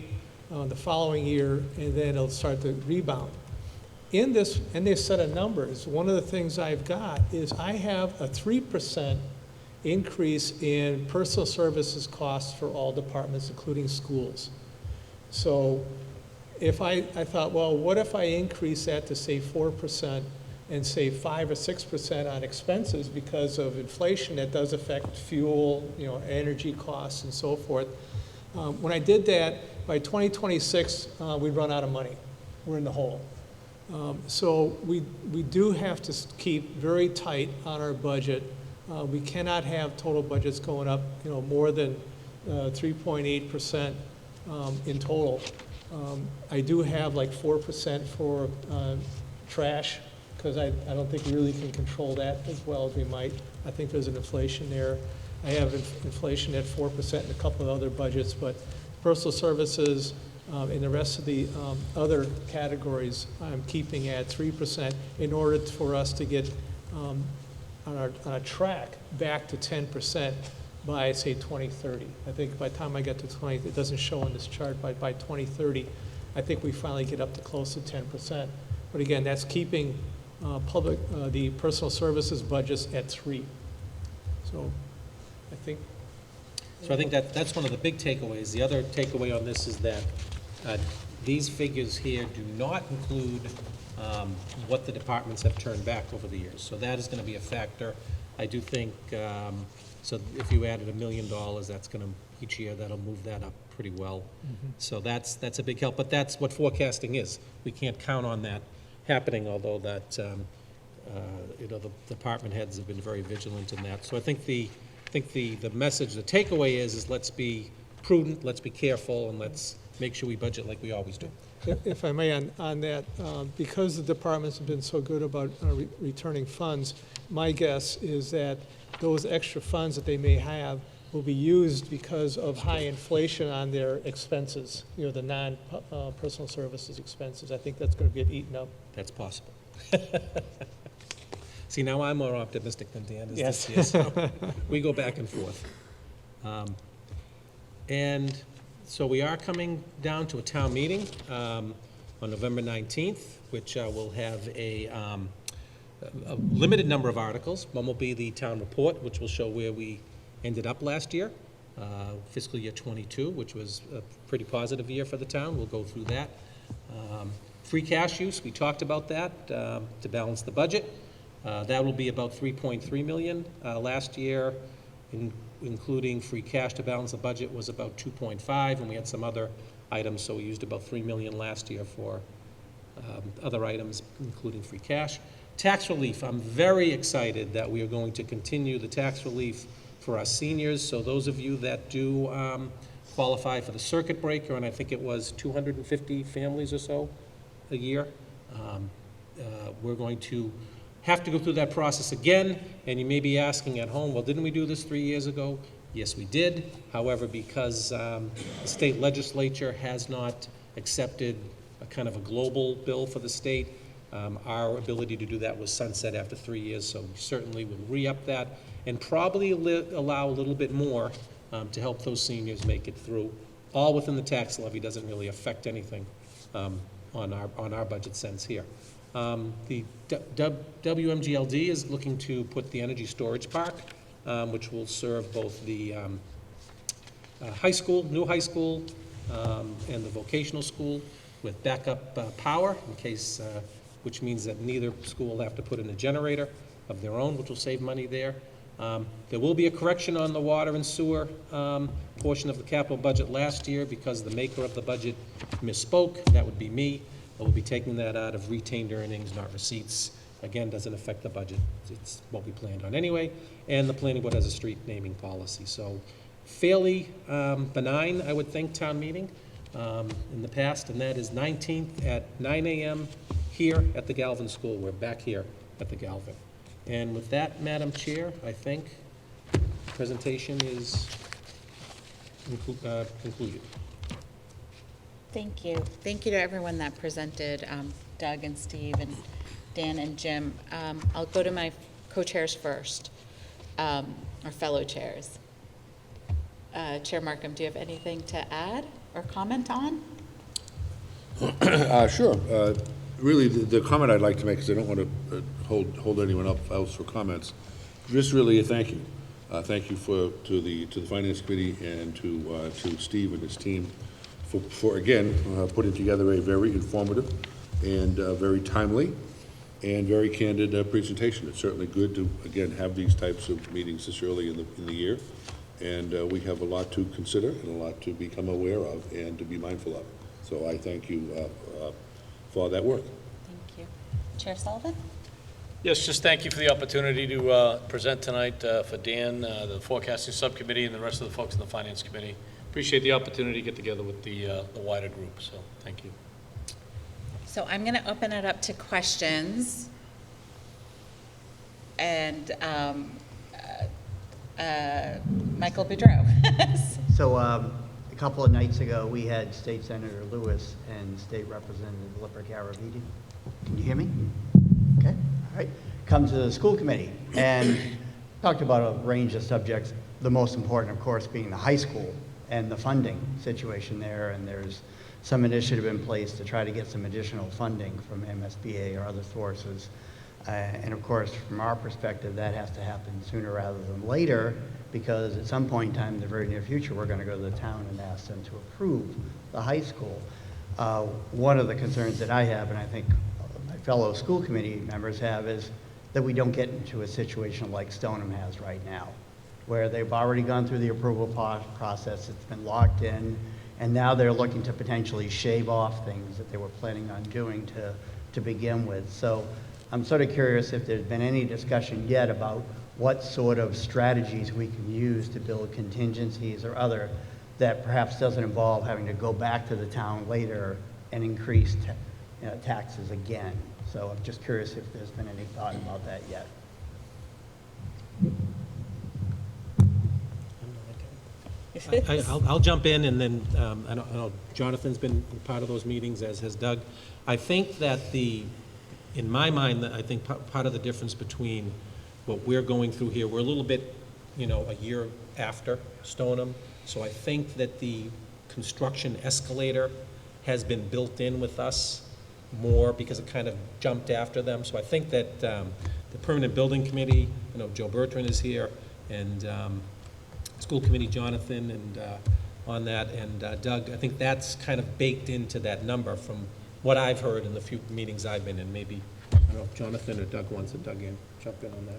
the following year, and then it'll start to rebound. In this set of numbers, one of the things I've got is I have a 3% increase in personal services costs for all departments, including schools. So if I thought, well, what if I increase that to say 4% and say 5 or 6% on expenses because of inflation that does affect fuel, energy costs and so forth. When I did that, by 2026, we'd run out of money. We're in the hole. So we do have to keep very tight on our budget. We cannot have total budgets going up, more than 3.8% in total. I do have like 4% for trash, because I don't think we really can control that as well as we might. I think there's an inflation there. I have inflation at 4% in a couple of other budgets, but personal services and the rest of the other categories I'm keeping at 3% in order for us to get on a track back to 10% by, say, 2030. I think by the time I get to 20, it doesn't show on this chart, but by 2030, I think we finally get up to close to 10%. But again, that's keeping the personal services budgets at 3. So I think. So I think that's one of the big takeaways. The other takeaway on this is that these figures here do not include what the departments have turned back over the years. So that is going to be a factor. I do think, so if you added $1 million, that's going to, each year, that'll move that up pretty well. Mm-hmm. So that's a big help. But that's what forecasting is. We can't count on that happening, although that, the department heads have been very vigilant in that. So I think the message, the takeaway is let's be prudent, let's be careful, and let's make sure we budget like we always do. If I may, on that, because the departments have been so good about returning funds, my guess is that those extra funds that they may have will be used because of high inflation on their expenses, the non-personal services expenses. I think that's going to get eaten up. That's possible. See, now I'm more optimistic than Dan is Yes. this year, so we go back and forth. And so we are coming down to a town meeting on November 19th, which will have a limited number of articles. One will be the town report, which will show where we ended up last year, fiscal year 22, which was a pretty positive year for the town. We'll go through that. Free cash use, we talked about that to balance the budget. That will be about 3.3 million. Last year, including free cash to balance the budget, was about 2.5, and we had some other items, so we used about 3 million last year for other items, including free cash. Tax relief, I'm very excited that we are going to continue the tax relief for our seniors. So those of you that do qualify for the circuit breaker, and I think it was 250 families or so a year, we're going to have to go through that process again. And you may be asking at home, well, didn't we do this 3 years ago? Yes, we did. However, because the state legislature has not accepted a kind of a global bill for the state, our ability to do that was sunset after 3 years, so we certainly will re-up that and probably allow a little bit more to help those seniors make it through. All within the tax levy, doesn't really affect anything on our budget sense here. The WMGLD is looking to put the energy storage park, which will serve both the high school, new high school, and the vocational school with backup power in case, which means that neither school will have to put in a generator of their own, which will save money there. There will be a correction on the water and sewer portion of the capital budget last year because the maker of the budget misspoke. That would be me. We'll be taking that out of retained earnings, not receipts, Again, doesn't affect the budget. It's what we planned on anyway. And the planning board has a street naming policy. So fairly benign, I would think, town meeting in the past. And that is 19th at 9 a.m. here at the Galvin School. We're back here at the Galvin. And with that, Madam Chair, I think presentation is concluded. Thank you. Thank you to everyone that presented, Doug and Steve and Dan and Jim. I'll go to my co-chairs first, or fellow chairs. Chair Markham, do you have anything to add or comment on? Sure. Really, the comment I'd like to make, because I don't want to hold anyone else for comments, just really a thank you. Thank you to the Finance Committee and to Steve and his team for again, putting together a very informative and very timely and very candid presentation. It's certainly good to, again, have these types of meetings this early in the year. And we have a lot to consider and a lot to become aware of and to be mindful of. So I thank you for that work. Thank you. Chair Sullivan? Yes, just thank you for the opportunity to present tonight for Dan, the forecasting subcommittee, and the rest of the folks in the finance committee. Appreciate the opportunity to get together with the wider group, so thank you. So I'm going to open it up to questions. And Michael Boudreau. So a couple of nights ago, we had State Senator Lewis and State Representative Lippert Garaviti. Can you hear me? Okay, all right. Come to the school committee and talked about a range of subjects, the most important, of course, being the high school and the funding situation there. And there's some initiative in place to try to get some additional funding from MSBA or other sources. And of course, from our perspective, that has to happen sooner rather than later, because at some point in time in the very near future, we're going to go to the town and ask them to approve the high school. One of the concerns that I have, and I think my fellow school committee members have, is that we don't get into a situation like Stoneham has right now, where they've already gone through the approval process, it's been locked in, and now they're looking to potentially shave off things that they were planning on doing to begin with. So I'm sort of curious if there's been any discussion yet about what sort of strategies we can use to build contingencies or other that perhaps doesn't involve having to go back to the town later and increase taxes again. So I'm just curious if there's been any thought about that yet. I'll jump in, and then I know Jonathan's been part of those meetings, as has Doug. I think that in my mind, I think part of the difference between what we're going through here, we're a little bit, a year after Stoneham. So I think that the construction escalator has been built in with us more because it kind of jumped after them. So I think that the Permanent Building Committee, Joe Bertrand is here, and School Committee Jonathan, and on that, and Doug, I think that's kind of baked into that number from what I've heard in the few meetings I've been in. Maybe, I don't know if Jonathan or Doug wants to jump in on that.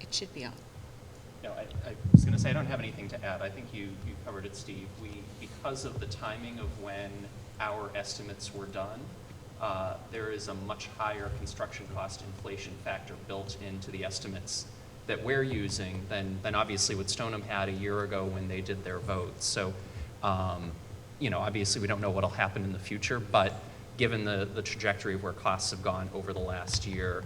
It should be on. No, I was going to say I don't have anything to add. I think you covered it, Steve. Because of the timing of when our estimates were done, there is a much higher construction cost inflation factor built into the estimates that we're using than obviously what Stoneham had a year ago when they did their votes. So, obviously we don't know what will happen in the future, but given the trajectory of where costs have gone over the last year,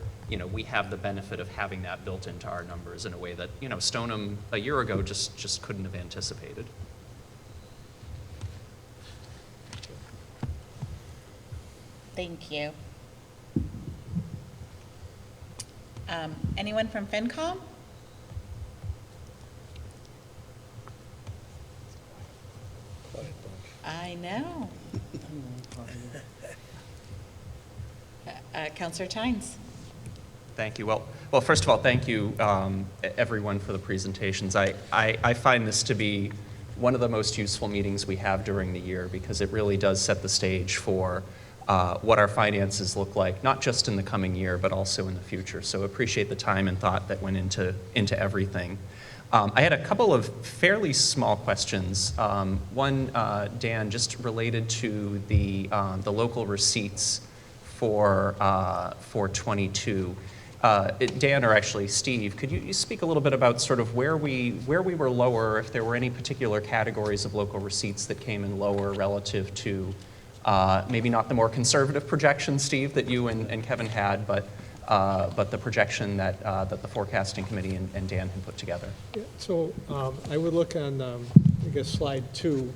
we have the benefit of having that built into our numbers in a way that, Stoneham a year ago just couldn't have anticipated. Thank you. Anyone from FinCom? I know. Councillor Tynes. Thank you. Well, first of all, thank you, everyone, for the presentations. I find this to be one of the most useful meetings we have during the year because it really does set the stage for what our finances look like, not just in the coming year, but also in the future. So appreciate the time and thought that went into everything. I had a couple of fairly small questions. One, Dan, just related to the local receipts for 22. Dan, or actually Steve, could you speak a little bit about sort of where we were lower, if there were any particular categories of local receipts that came in lower relative to maybe not the more conservative projection, Steve, that you and Kevin had, but the projection that the forecasting committee and Dan had put together? Yeah, so I would look on, I guess, slide 2,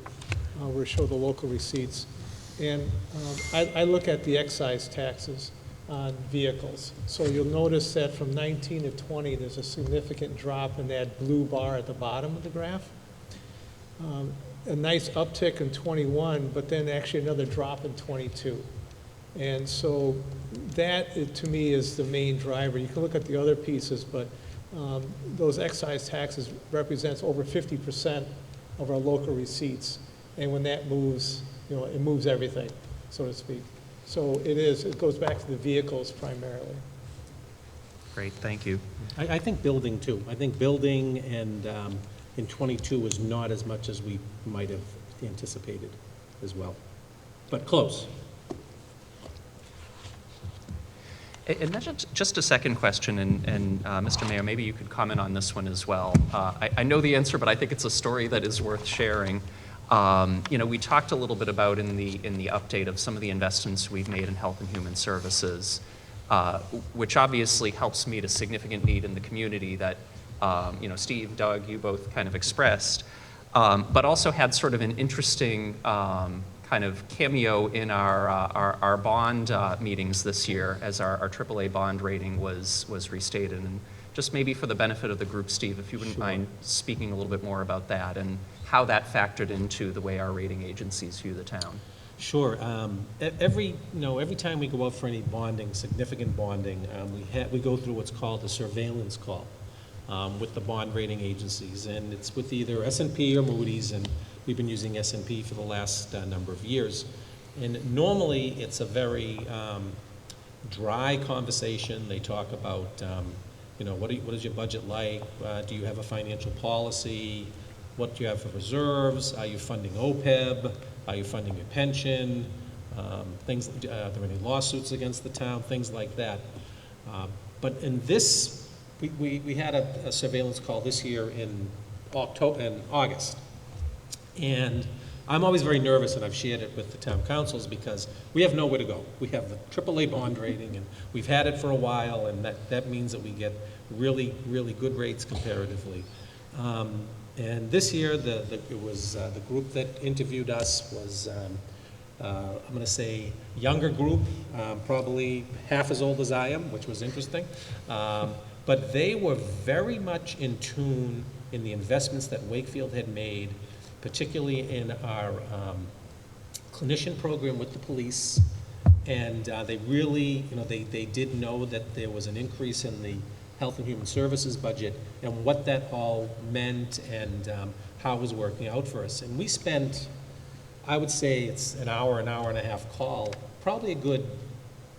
where we show the local receipts. And I look at the excise taxes on vehicles. So you'll notice that from 19 to 20, there's a significant drop in that blue bar at the bottom of the graph. A nice uptick in 21, but then actually another drop in 22. And so that, to me, is the main driver. You can look at the other pieces, but those excise taxes represents over 50% of our local receipts. And when that moves, it moves everything, so to speak. So it goes back to the vehicles primarily. Great, thank you. I think building too. I think building and in 22 was not as much as we might have anticipated as well, but close. And then just a second question, and Mr. Mayor, maybe you could comment on this one as well. I know the answer, but I think it's a story that is worth sharing. We talked a little bit about in the update of some of the investments we've made in health and human services, which obviously helps meet a significant need in the community that, Steve, Doug, you both kind of expressed, but also had sort of an interesting kind of cameo in our bond meetings this year as our AAA bond rating was restated. And just maybe for the benefit of the group, Steve, if you wouldn't mind speaking a little bit more about that and how that factored into the way our rating agencies view the town. Sure. Every time we go out for any bonding, significant bonding, we go through what's called a surveillance call with the bond rating agencies, and it's with either S&P or Moody's, and we've been using S&P for the last number of years. And normally, it's a very dry conversation. They talk about, what is your budget like? Do you have a financial policy? What do you have for reserves? Are you funding OPEB? Are you funding your pension? Are there any lawsuits against the town? Things like that. But in this, we had a surveillance call this year in August. And I'm always very nervous, and I've shared it with the town councils, because we have nowhere to go. We have the AAA bond rating, and we've had it for a while, and that means that we get really, really good rates comparatively. And this year, it was the group that interviewed us was, I'm going to say, younger group, probably half as old as I am, which was interesting. But they were very much in tune in the investments that Wakefield had made, particularly in our clinician program with the police. And they really, they did know that there was an increase in the Health and Human Services budget and what that all meant and how it was working out for us. And we spent, I would say it's an hour and a half call, probably a good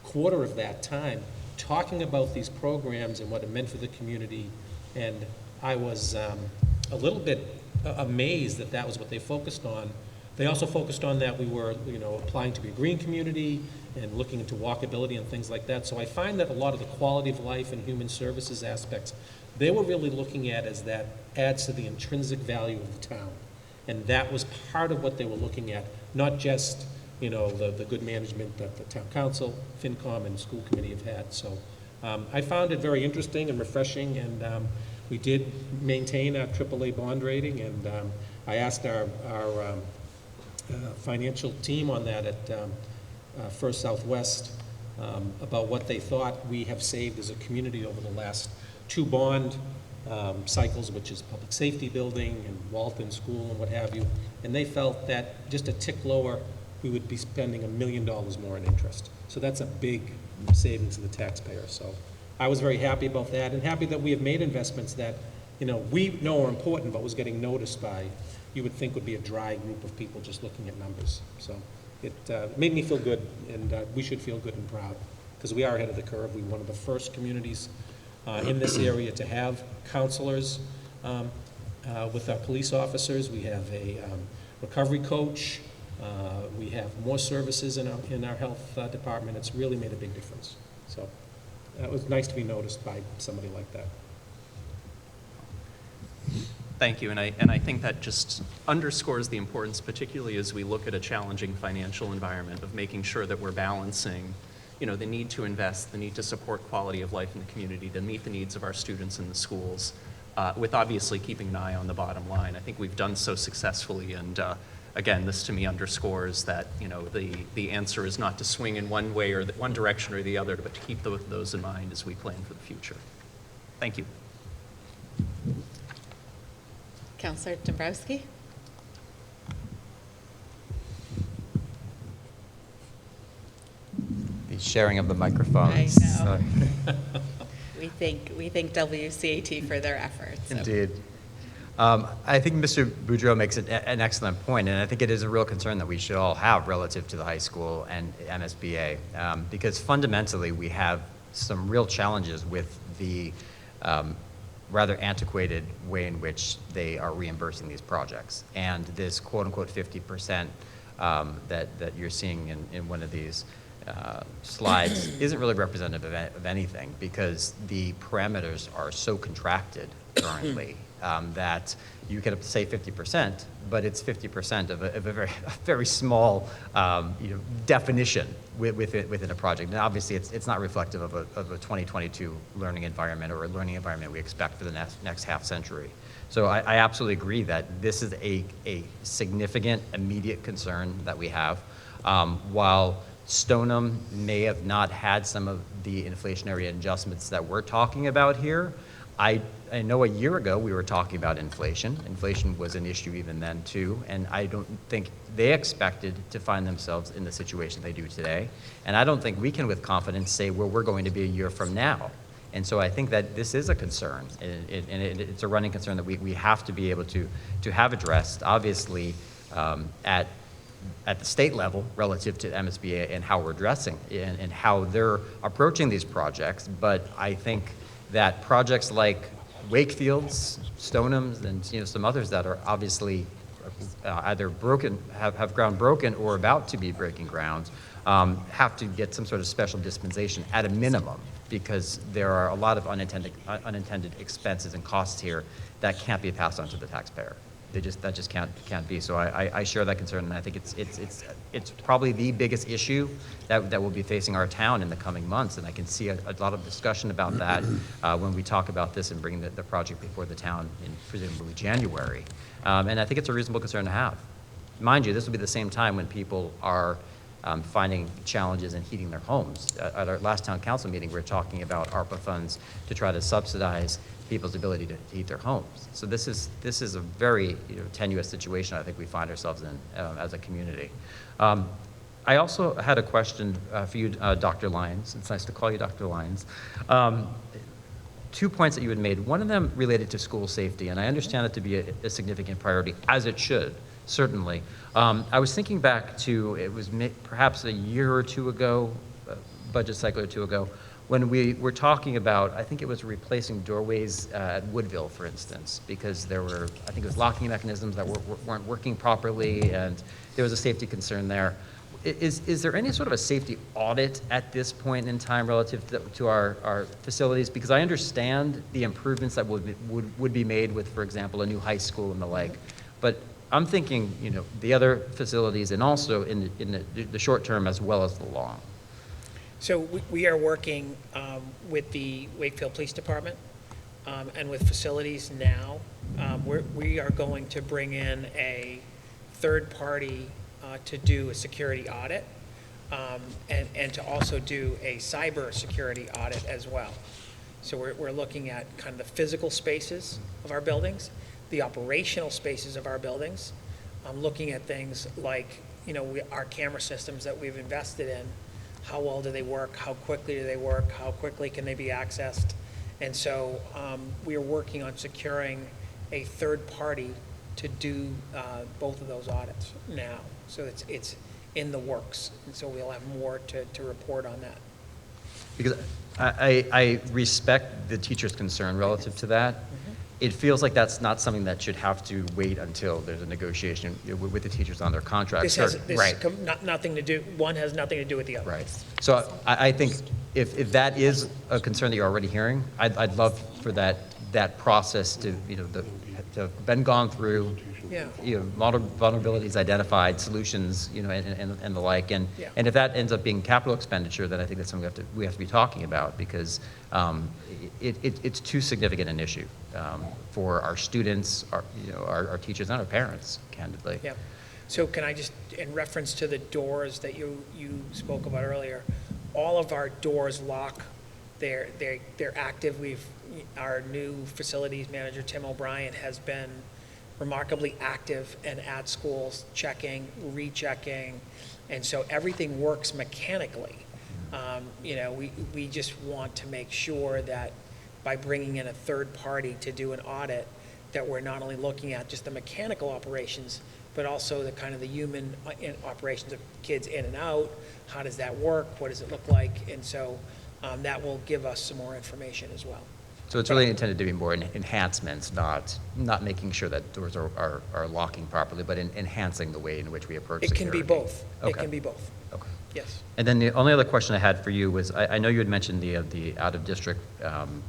quarter of that time, talking about these programs and what it meant for the community. And I was a little bit amazed that was what they focused on. They also focused on that we were, applying to be a green community and looking into walkability and things like that. So I find that a lot of the quality of life and human services aspects, they were really looking at as that adds to the intrinsic value of the town. And that was part of what they were looking at, not just, the good management that the town council, FinCom, and school committee have had. So I found it very interesting and refreshing, and we did maintain our AAA bond rating, and I asked our financial team on that at First Southwest about what they thought we have saved as a community over the last 2 bond cycles, which is public safety building and Walton School and what have you. And they felt that just a tick lower, we would be spending $1 million more in interest. So that's a big savings to the taxpayer. So I was very happy about that, and happy that we have made investments that, we know are important, but was getting noticed by, you would think would be a dry group of people just looking at numbers. So it made me feel good, and we should feel good and proud, because we are ahead of the curve. We're one of the first communities in this area to have counselors with our police officers. We have a recovery coach. We have more services in our health department. It's really made a big difference. So it was nice to be noticed by somebody like that. Thank you, and I think that just underscores the importance, particularly as we look at a challenging financial environment, of making sure that we're balancing, the need to invest, the need to support quality of life in the community, to meet the needs of our students in the schools, with obviously keeping an eye on the bottom line. I think we've done so successfully, and again, this to me underscores that, the answer is not to swing in one way or one direction or the other, but to keep those in mind as we plan for the future. Thank you. Counselor Dombrowski? The sharing of the microphones. I know. We thank WCAT for their efforts. So. Indeed. I think Mr. Boudreau makes an excellent point, and I think it is a real concern that we should all have relative to the high school and MSBA, because fundamentally we have some real challenges with the rather antiquated way in which they are reimbursing these projects. And this quote-unquote 50% that you're seeing in one of these slides isn't really representative of anything, because the parameters are so contracted currently that you can say 50%, but it's 50% of a very small definition within a project. And obviously, it's not reflective of a 2022 learning environment or a learning environment we expect for the next half century. So I absolutely agree that this is a significant, immediate concern that we have. While Stoneham may have not had some of the inflationary adjustments that we're talking about here, I know a year ago we were talking about inflation. Inflation was an issue even then too, and I don't think they expected to find themselves in the situation they do today. And I don't think we can with confidence say where we're going to be a year from now. And so I think that this is a concern, and it's a running concern that we have to be able to have addressed, obviously, at the state level relative to MSBA and how we're addressing and how they're approaching these projects. But I think that projects like Wakefield's, Stoneham's, and some others that are obviously either broken, have ground broken or about to be breaking ground, have to get some sort of special dispensation at a minimum, because there are a lot of unintended expenses and costs here that can't be passed on to the taxpayer. That just can't be. So I share that concern, and I think it's probably the biggest issue that will be facing our town in the coming months. And I can see a lot of discussion about that when we talk about this and bring the project before the town in presumably January. And I think it's a reasonable concern to have. Mind you, this will be the same time when people are finding challenges in heating their homes. At our last town council meeting, we were talking about ARPA funds to try to subsidize people's ability to heat their homes. So this is a very tenuous situation I think we find ourselves in as a community. I also had a question for you, Dr. Lyons. It's nice to call you Dr. Lyons. 2 points that you had made. One of them related to school safety, and I understand it to be a significant priority, as it should, certainly. I was thinking back to, it was perhaps a year or two ago, budget cycle or two ago, when we were talking about, I think it was replacing doorways at Woodville, for instance, because there were, I think it was locking mechanisms that weren't working properly, and there was a safety concern there. Is there any sort of a safety audit at this point in time relative to our facilities? Because I understand the improvements that would be made with, for example, a new high school and the like, but I'm thinking, the other facilities, and also in the short term as well as the long. So we are working with the Wakefield Police Department and with facilities now. We are going to bring in a third party to do a security audit and to also do a cyber security audit as well. So we're looking at kind of the physical spaces of our buildings, the operational spaces of our buildings. I'm looking at things like, our camera systems that we've invested in. How well do they work? How quickly do they work? How quickly can they be accessed? And so we are working on securing a third party to do both of those audits now. So it's in the works. And so we'll have more to report on that. Because I respect the teacher's concern relative to that. it feels like that's not something that should have to wait until there's a negotiation with the teachers on their contracts. Right. Nothing to do, one has nothing to do with the other. Right. So I think if that is a concern that you're already hearing, I'd love for that process to, to have been gone through, Yeah. vulnerabilities identified, solutions, and the like. And Yeah. if that ends up being capital expenditure, then I think that's something we have to be talking about, because it's too significant an issue for our students, our teachers, and our parents, candidly. Yeah. So can I just, in reference to the doors that you spoke about earlier, all of our doors lock. They're active. Our new facilities manager, Tim O'Brien, has been remarkably active and at schools, checking, rechecking, and so everything works mechanically. We just want to make sure that by bringing in a third party to do an audit, that we're not only looking at just the mechanical operations, but also the kind of the human operations of kids in and out. How does that work? What does it look like? And so that will give us some more information as well. So it's really intended to be more enhancements, not making sure that doors are locking properly, but enhancing the way in which we approach It security. can be both. Okay. It can be both. Okay. Yes. And then the only other question I had for you was, I know you had mentioned the out-of-district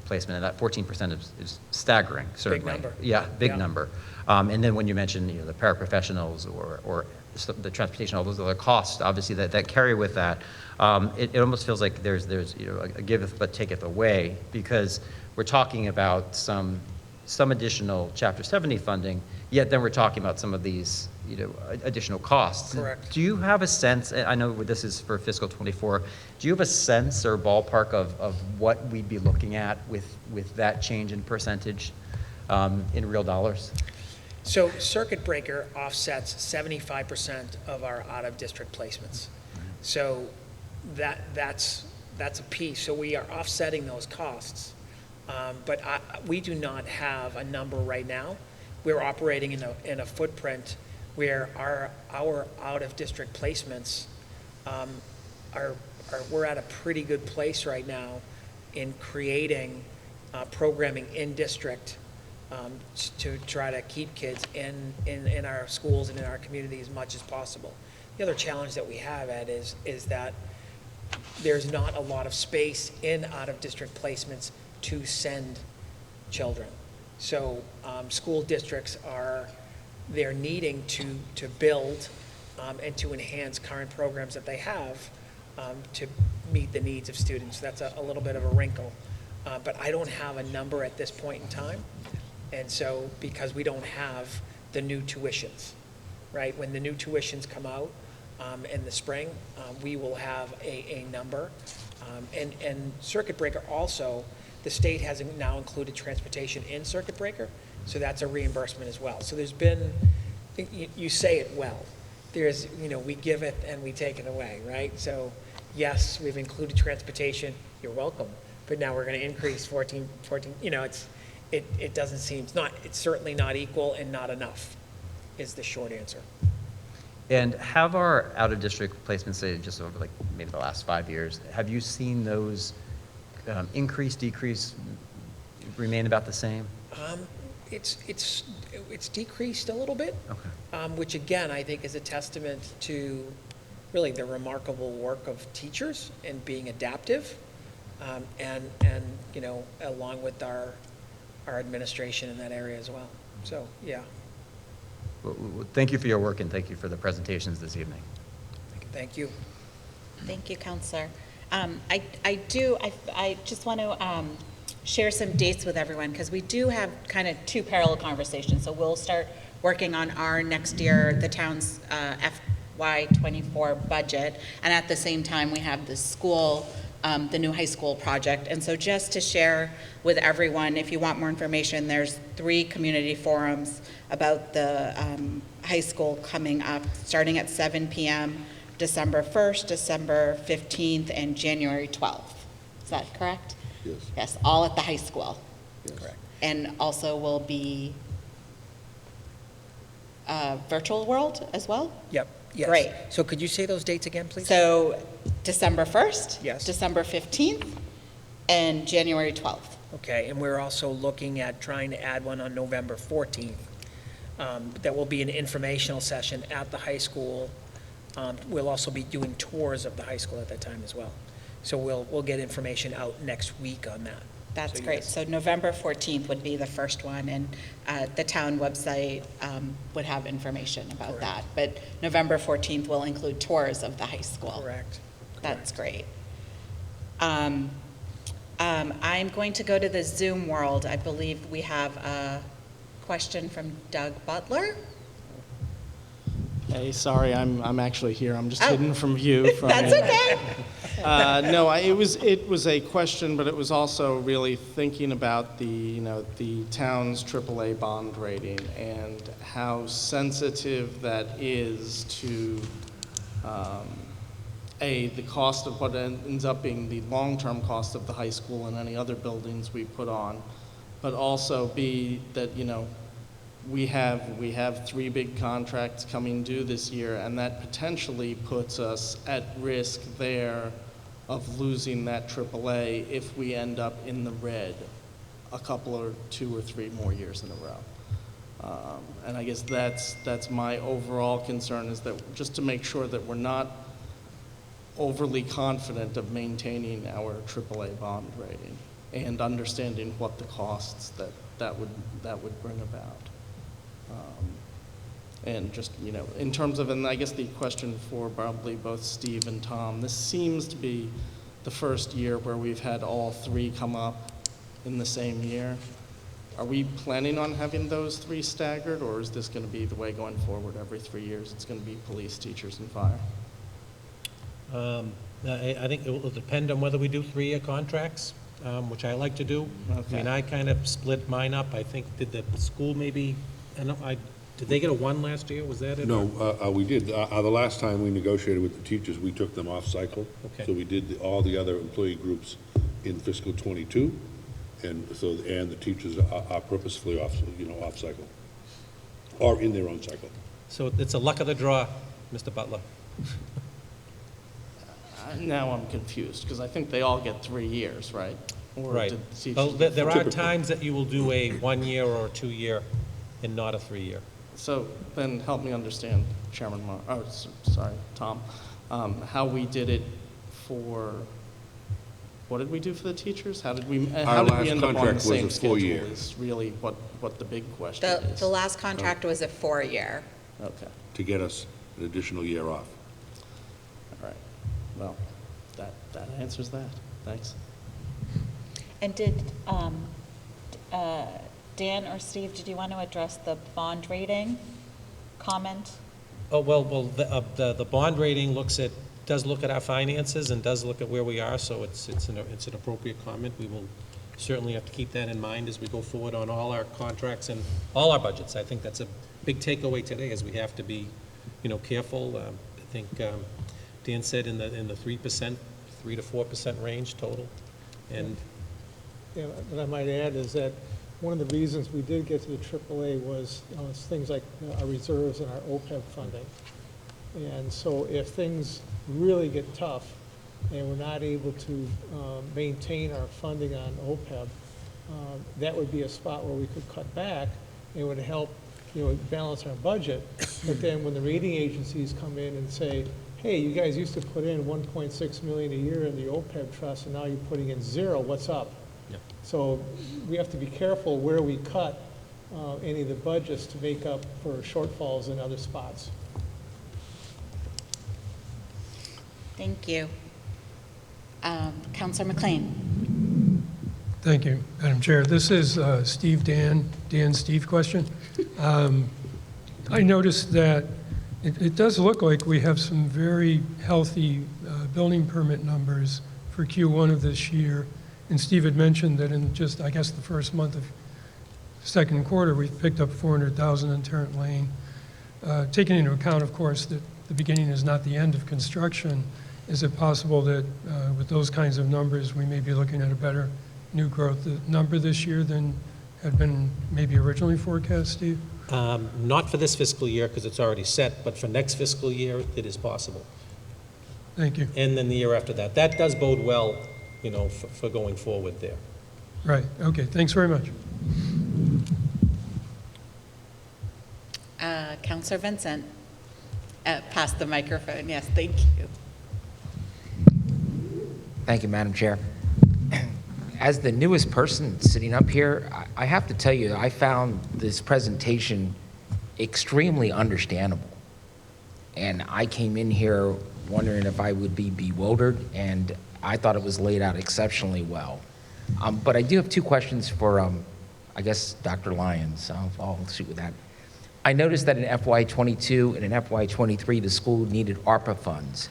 placement, and that 14% is staggering, certainly. number. Yeah, big Yeah. number. And then when you mentioned, the paraprofessionals or the transportation, all those other costs, obviously, that carry with that, it almost feels like there's a giveth but taketh away, because we're talking about some additional Chapter 70 funding, yet then we're talking about some of these, additional costs. Correct. Do you have a sense, I know this is for fiscal '24, do you have a sense or ballpark of what we'd be looking at with that change in percentage in real dollars? So circuit breaker offsets 75% of our out-of-district placements. So that's a piece. So we are offsetting those costs. But we do not have a number right now. We're operating in a footprint where our out-of-district placements we're at a pretty good place right now in creating programming in district to try to keep kids in our schools and in our community as much as possible. The other challenge that we have, Ed, is that there's not a lot of space in out-of-district placements to send children. So school districts they're needing to build and to enhance current programs that they have to meet the needs of students. That's a little bit of a wrinkle. But I don't have a number at this point in time. And so, because we don't have the new tuitions, right? When the new tuitions come out in the spring, we will have a number. And circuit breaker also, the state has now included transportation in circuit breaker, so that's a reimbursement as well. So there's been, you say it well, there's, we give it and we take it away, right? So yes, we've included transportation, you're welcome, but now we're going to increase 14, it doesn't seem, it's certainly not equal and not enough is the short answer. And have our out-of-district placements, say, just over like maybe the last 5 years, have you seen those increase, decrease, remain about the same? It's decreased a little bit, Okay. which again, I think is a testament to really the remarkable work of teachers and being adaptive, and along with our administration in that area as well. So, yeah. Well, thank you for your work, and thank you for the presentations this evening. Thank you. Thank you, Counselor. I just want to share some dates with everyone, because we do have kind of two parallel conversations. So we'll start working on our next year, the town's FY24 budget, and at the same time, we have the school, the new high school project. And so just to share with everyone, if you want more information, there's 3 community forums about the high school coming up, starting at 7 p.m., December 1st, December 15th, and January 12th. Is that correct? Yes. Yes, all at the high school. Yes. Correct. And also will be virtual world as well? Yep. Yes. Great. So could you say those dates again, please? So December 1st? Yes. December 15th, and January 12th. okay? And we're also looking at trying to add one on November 14th. That will be an informational session at the high school. We'll also be doing tours of the high school at that time as well. So we'll get information out next week on that. That's So you great. guys- So November 14th would be the first one, and the town website would have information about that. But November 14th will include tours of the high school. Correct. That's great. I'm going to go to the Zoom world. I believe we have a question from Doug Butler. Hey, sorry, I'm actually here. I'm just Oh. hidden from view. From That's okay. No, it was a question, but it was also really thinking about the town's AAA bond rating and how sensitive that is to the cost of what ends up being the long-term cost of the high school and any other buildings we put on, but also B, that we have 3 big contracts coming due this year, and that potentially puts us at risk there of losing that AAA if we end up in the red a couple or 2 or 3 more years in a row. And I guess that's my overall concern, is that just to make sure that we're not overly confident of maintaining our AAA bond rating and understanding what the costs that would bring about. And just, in terms of, and I guess the question for probably both Steve and Tom, this seems to be the first year where we've had all 3 come up in the same year. Are we planning on having those 3 staggered, or is this going to be the way going forward? Every 3 years, it's going to be police, teachers, and fire? I think it will depend on whether we do 3-year contracts, which I like to do. I mean, I kind of split mine up. I think, did the school maybe, did they get a 1 last year? Was that it? No, we did. The last time we negotiated with the teachers, we took them off cycle. Okay. So we did all the other employee groups in fiscal '22, and the teachers are purposefully off cycle, or in their own cycle. So it's a luck of the draw, Mr. Butler. Now I'm confused, because I think they all get 3 years, right? Or Right. did the teachers Well, get there are Typically. times that you will do a 1-year or a 2-year and not a 3-year. So then help me understand, Chairman sorry, Tom, how we did it for, what did we do for the teachers? How did we end last up on the contract was same a schedule 4-year. is really what the big question is. The last contract was a 4-year. Okay, To get us an additional year off. all right. Well, that answers that. Thanks. And did, Dan or Steve, did you want to address the bond rating comment? Oh, well, the bond rating does look at our finances and does look at where we are, so it's an appropriate comment. We will certainly have to keep that in mind as we go forward on all our contracts and all our budgets. I think that's a big takeaway today, is we have to be, careful. I think Dan said in the 3%, 3 to 4% range total. And Yeah, what I might add is that one of the reasons we did get to the AAA was things like our reserves and our OPEB funding. And so if things really get tough and we're not able to maintain our funding on OPEB, that would be a spot where we could cut back. It would help, balance our budget. But then when the rating agencies come in and say, hey, you guys used to put in 1.6 million a year in the OPEB trust, and now you're putting in 0, what's up? Yep. So we have to be careful where we cut any of the budgets to make up for shortfalls in other spots. Thank you. Counselor McLean. Thank you, Madam Chair. This is Steve Steve question. I noticed that it does look like we have some very healthy building permit numbers for Q1 of this year. And Steve had mentioned that in just, I guess, the first month of second quarter, we've picked up 400,000 in Tarrant Lane. Taking into account, of course, that the beginning is not the end of construction, is it possible that with those kinds of numbers, we may be looking at a better new growth number this year than had been maybe originally forecast, Steve? not for this fiscal year, because it's already set, but for next fiscal year, it is possible. Thank you. And then the year after that. That does bode well, for going forward there. Right, okay, thanks very much. Counselor Vincent, pass the microphone. Yes, thank you. Thank you, Madam Chair. As the newest person sitting up here, I have to tell you, I found this presentation extremely understandable. And I came in here wondering if I would be bewildered, and I thought it was laid out exceptionally well. But I do have two questions for, I guess, Dr. Lyons. I'll shoot with that. I noticed that in FY22 and in FY23, the school needed ARPA funds.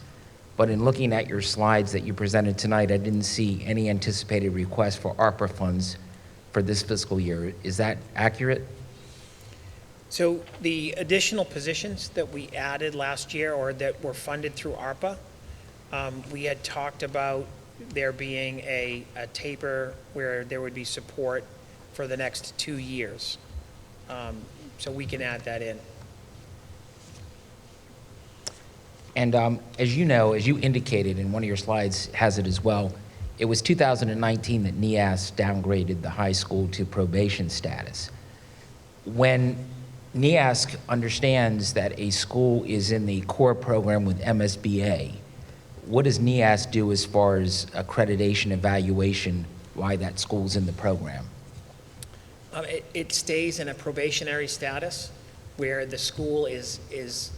But in looking at your slides that you presented tonight, I didn't see any anticipated request for ARPA funds for this fiscal year. Is that accurate? So the additional positions that we added last year or that were funded through ARPA, we had talked about there being a taper where there would be support for the next 2 years. So we can add that in. And as you know, as you indicated, in one of your slides has it as well, it was 2019 that NEAS downgraded the high school to probation status. When NEAS understands that a school is in the core program with MSBA, what does NEAS do as far as accreditation evaluation why that school's in the program? It stays in a probationary status where the school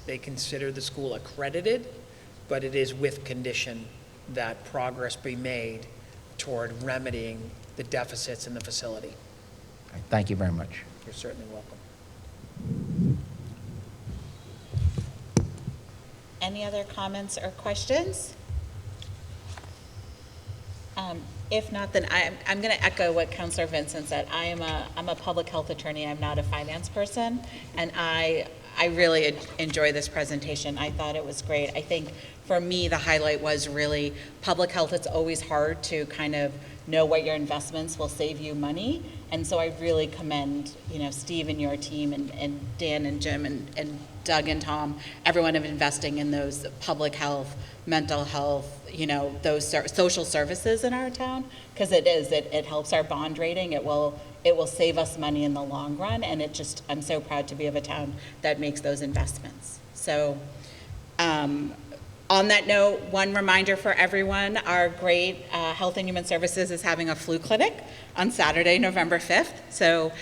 they consider the school accredited, but it is with condition that progress be made toward remedying the deficits in the facility. Thank you very much. You're certainly welcome. Any other comments or questions? If not, then I'm going to echo what Councilor Vincent said. I'm a public health attorney. I'm not a finance person, and I really enjoy this presentation. I thought it was great. I think for me, the highlight was really public health. It's always hard to kind of know what your investments will save you money, and so I really commend, Steve and your team, and Dan and Jim and Doug and Tom, everyone of investing in those public health, mental health, those social services in our town, because it helps our bond rating. It will save us money in the long run, and I'm so proud to be of a town that makes those investments. So on that note, one reminder for everyone, our great Health and Human Services is having a flu clinic on Saturday, November 5th. So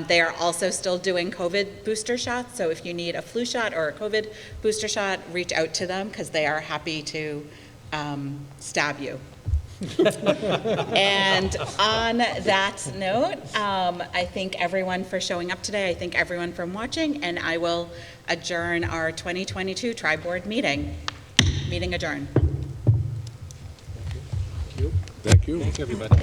they are also still doing COVID booster shots. So if you need a flu shot or a COVID booster shot, reach out to them because they are happy to stab you. And on that note, I thank everyone for showing up today. I thank everyone for watching, and I will adjourn our 2022 Tri-Board meeting. Meeting adjourned. Thank you. Thanks, everybody.